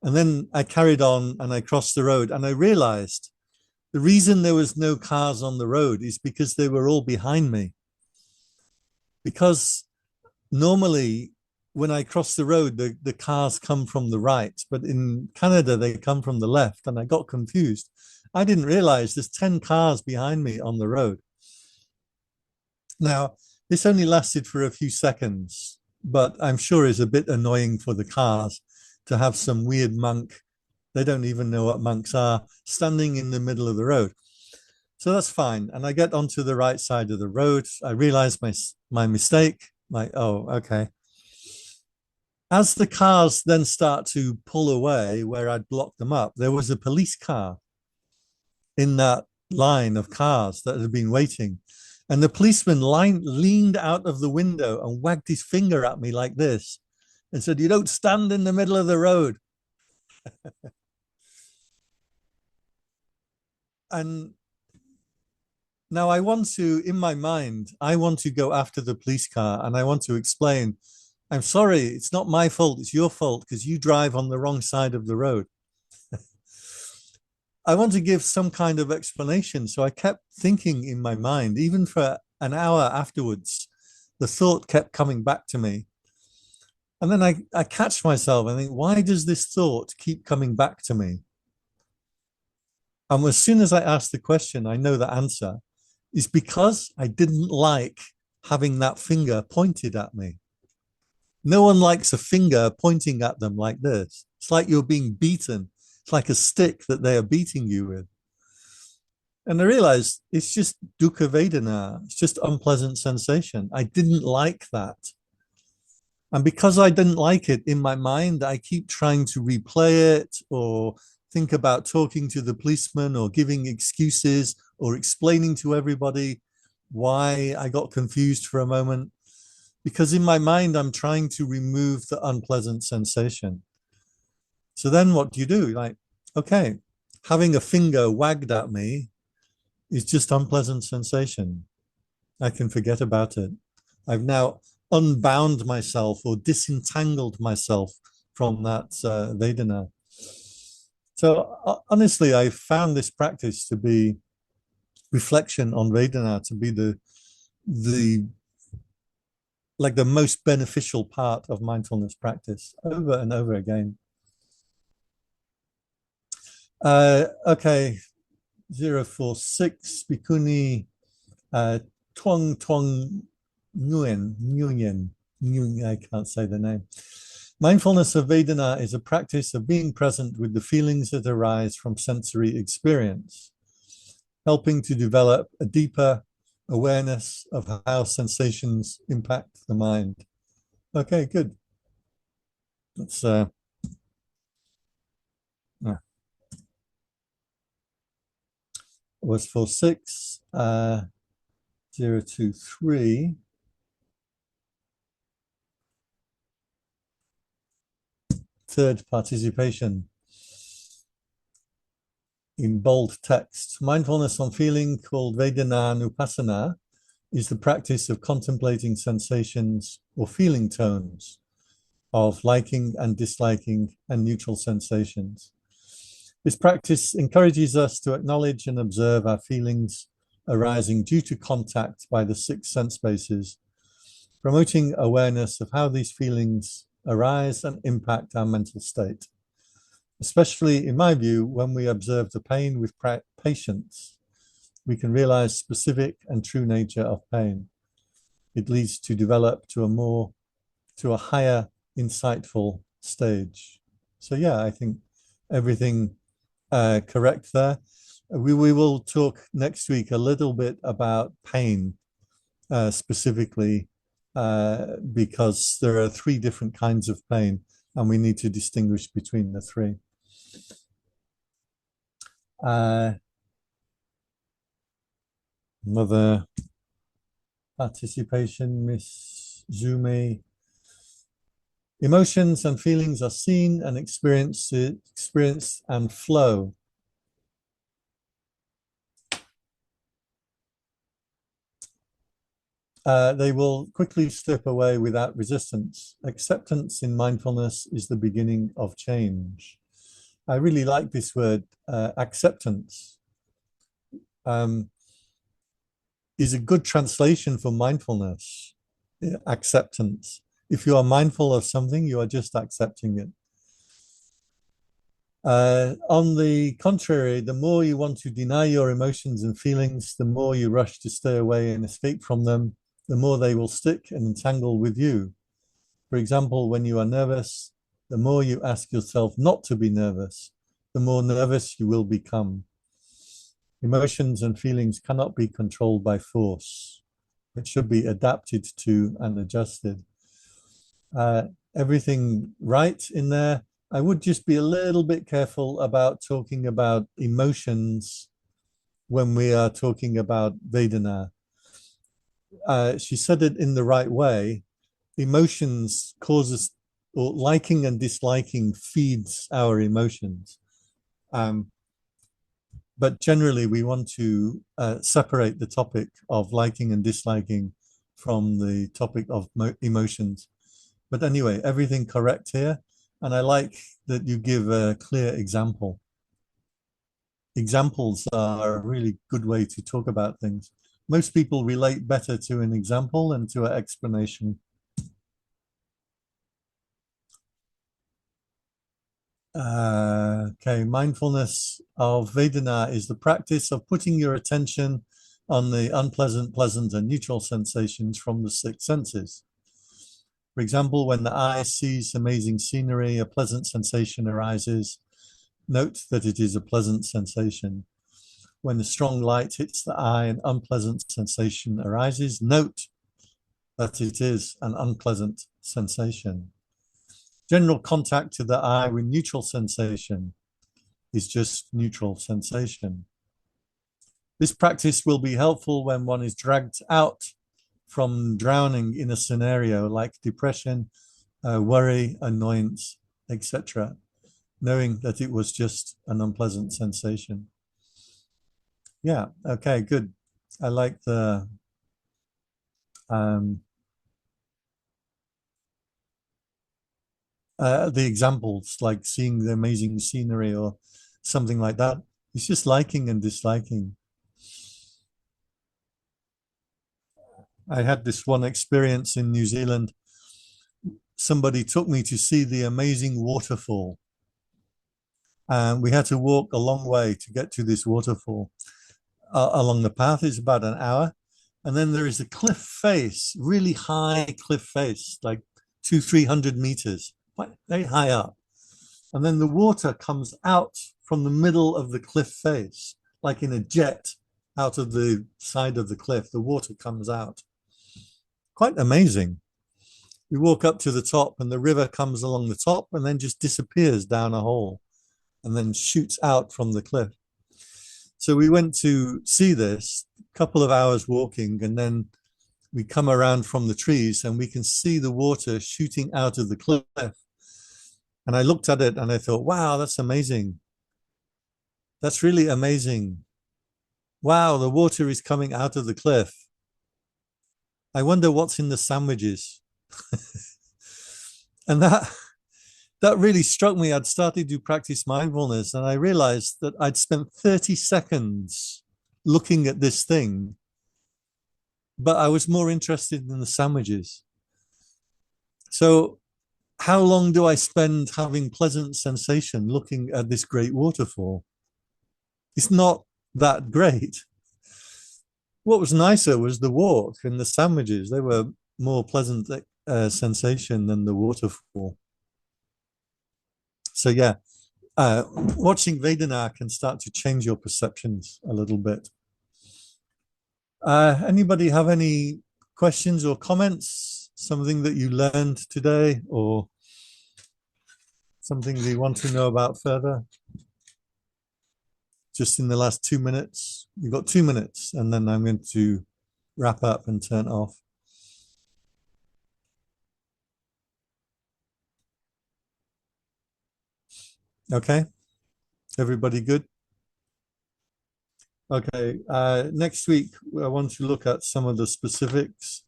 And then I carried on and I crossed the road, and I realized the reason there was no cars on the road is because they were all behind me. Because normally when I cross the road, the cars come from the right, but in Canada, they come from the left, and I got confused. I didn't realize there's 10 cars behind me on the road. Now, this only lasted for a few seconds, but I'm sure it's a bit annoying for the cars to have some weird monk, they don't even know what monks are, standing in the middle of the road. So that's fine. And I get onto the right side of the road. I realize my mistake, oh, okay. As the cars then start to pull away where I'd blocked them up, there was a police car in that line of cars that had been waiting. And the policeman leaned out of the window and wagged his finger at me like this and said, "You don't stand in the middle of the road." And now I want to, in my mind, I want to go after the police car and I want to explain, I'm sorry, it's not my fault, it's your fault because you drive on the wrong side of the road. I want to give some kind of explanation. So I kept thinking in my mind, even for an hour afterwards, the thought kept coming back to me. And then I catch myself and think, why does this thought keep coming back to me? And as soon as I ask the question, I know the answer is because I didn't like having that finger pointed at me. No one likes a finger pointing at them like this. It's like you're being beaten. It's like a stick that they are beating you with. And I realized it's just dukkha vedana. It's just unpleasant sensation. I didn't like that. And because I didn't like it in my mind, I keep trying to replay it or think about talking to the policeman or giving excuses or explaining to everybody why I got confused for a moment. Because in my mind, I'm trying to remove the unpleasant sensation. So then what do you do? Like, okay, having a finger wagged at me is just unpleasant sensation. I can forget about it. I've now unbound myself or disentangled myself from that Vedana. So honestly, I found this practice to be reflection on Vedana to be the like the most beneficial part of mindfulness practice over and over again. Okay, 046 Bhikkhuni Tuong Tuong Nguyen, I can't say the name. Mindfulness of Vedana is a practice of being present with the feelings that arise from sensory experience, helping to develop a deeper awareness of how sensations impact the mind. Okay, good. Let's was 46 023. Third participation in bold text. Mindfulness on feeling, called Vedana is the practice of contemplating sensations or feeling tones of liking and disliking and neutral sensations. This practice encourages us to acknowledge and observe our feelings arising due to contact by the 6 sense bases, promoting awareness of how these feelings arise and impact our mental state. Especially, in my view, when we observe the pain with patience, we can realize specific and true nature of pain. It leads to develop to a more to a higher insightful stage. So yeah, I think everything correct there. We will talk next week a little bit about pain specifically because there are 3 different kinds of pain and we need to distinguish between the 3. Another participation, Miss Zumi. Emotions and feelings are seen and experienced and flow. They will quickly slip away without resistance. Acceptance in mindfulness is the beginning of change. I really like this word, acceptance. Is a good translation for mindfulness, acceptance. If you are mindful of something, you are just accepting it. On the contrary, the more you want to deny your emotions and feelings, the more you rush to stay away and escape from them, the more they will stick and entangle with you. For example, when you are nervous, the more you ask yourself not to be nervous, the more nervous you will become. Emotions and feelings cannot be controlled by force. It should be adapted to and adjusted. Everything right in there. I would just be a little bit careful about talking about emotions when we are talking about Vedana. She said it in the right way. Emotions causes, or liking and disliking feeds our emotions. But generally, we want to separate the topic of liking and disliking from the topic of emotions. But anyway, everything correct here. And I like that you give a clear example. Examples are a really good way to talk about things. Most people relate better to an example than to an explanation. Okay, mindfulness of Vedana is the practice of putting your attention on the unpleasant, pleasant, and neutral sensations from the 6 senses. For example, when the eye sees amazing scenery, a pleasant sensation arises. Note that it is a pleasant sensation. When the strong light hits the eye, an unpleasant sensation arises. Note that it is an unpleasant sensation. General contact to the eye with neutral sensation is just neutral sensation. This practice will be helpful when one is dragged out from drowning in a scenario like depression, worry, annoyance, etc., knowing that it was just an unpleasant sensation. Yeah, okay, good. I like the examples, like seeing the amazing scenery or something like that. It's just liking and disliking. I had this one experience in New Zealand. Somebody took me to see the amazing waterfall. And we had to walk a long way to get to this waterfall. Along the path is about an hour. And then there is a cliff face, really high cliff face, like 200-300 meters, very high up. And then the water comes out from the middle of the cliff face, like in a jet out of the side of the cliff. The water comes out. Quite amazing. We walk up to the top and the river comes along the top and then just disappears down a hole and then shoots out from the cliff. So we went to see this, a couple of hours walking, and then we come around from the trees and we can see the water shooting out of the cliff. And I looked at it and I thought, wow, that's amazing. That's really amazing. Wow, the water is coming out of the cliff. I wonder what's in the sandwiches. And that really struck me. I'd started to practice mindfulness and I realized that I'd spent 30 seconds looking at this thing, but I was more interested in the sandwiches. So how long do I spend having pleasant sensation looking at this great waterfall? It's not that great. What was nicer was the walk and the sandwiches. They were more pleasant sensation than the waterfall. So yeah, watching Vedana can start to change your perceptions a little bit. Anybody have any questions or comments? Something that you learned today, or something that you want to know about further? Just in the last 2 minutes. You've got 2 minutes, and then I'm going to wrap up and turn off. Okay, everybody good? Okay, next week I want to look at some of the specifics,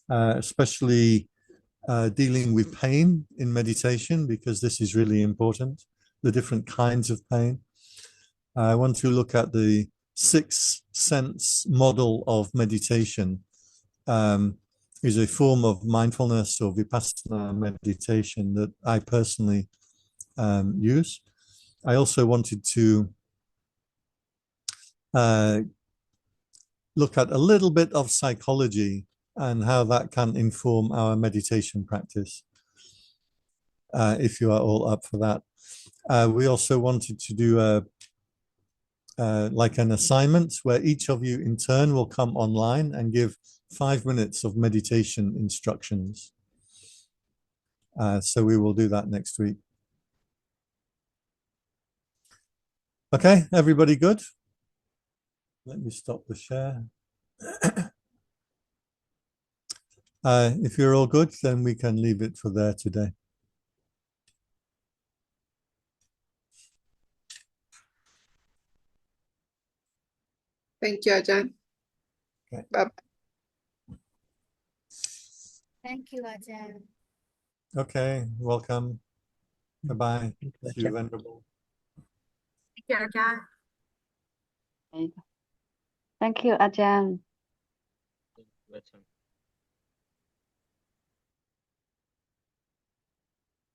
especially dealing with pain in meditation, because this is really important, the different kinds of pain. I want to look at the 6 sense model of meditation. Is a form of mindfulness or vipassana meditation that I personally use. I also wanted to look at a little bit of psychology and how that can inform our meditation practice, if you are all up for that. We also wanted to do like an assignment where each of you in turn will come online and give 5 minutes of meditation instructions. So we will do that next week. Okay, everybody good? Let me stop the share. If you're all good, then we can leave it for there today. Thank you, Ajahn. Okay. Bye. Thank you, Ajahn. Okay, welcome. Bye-bye. Thank you, See you, Ajahn. Venerable. Thank you, Ajahn. Thank you, Ajahn. Welcome.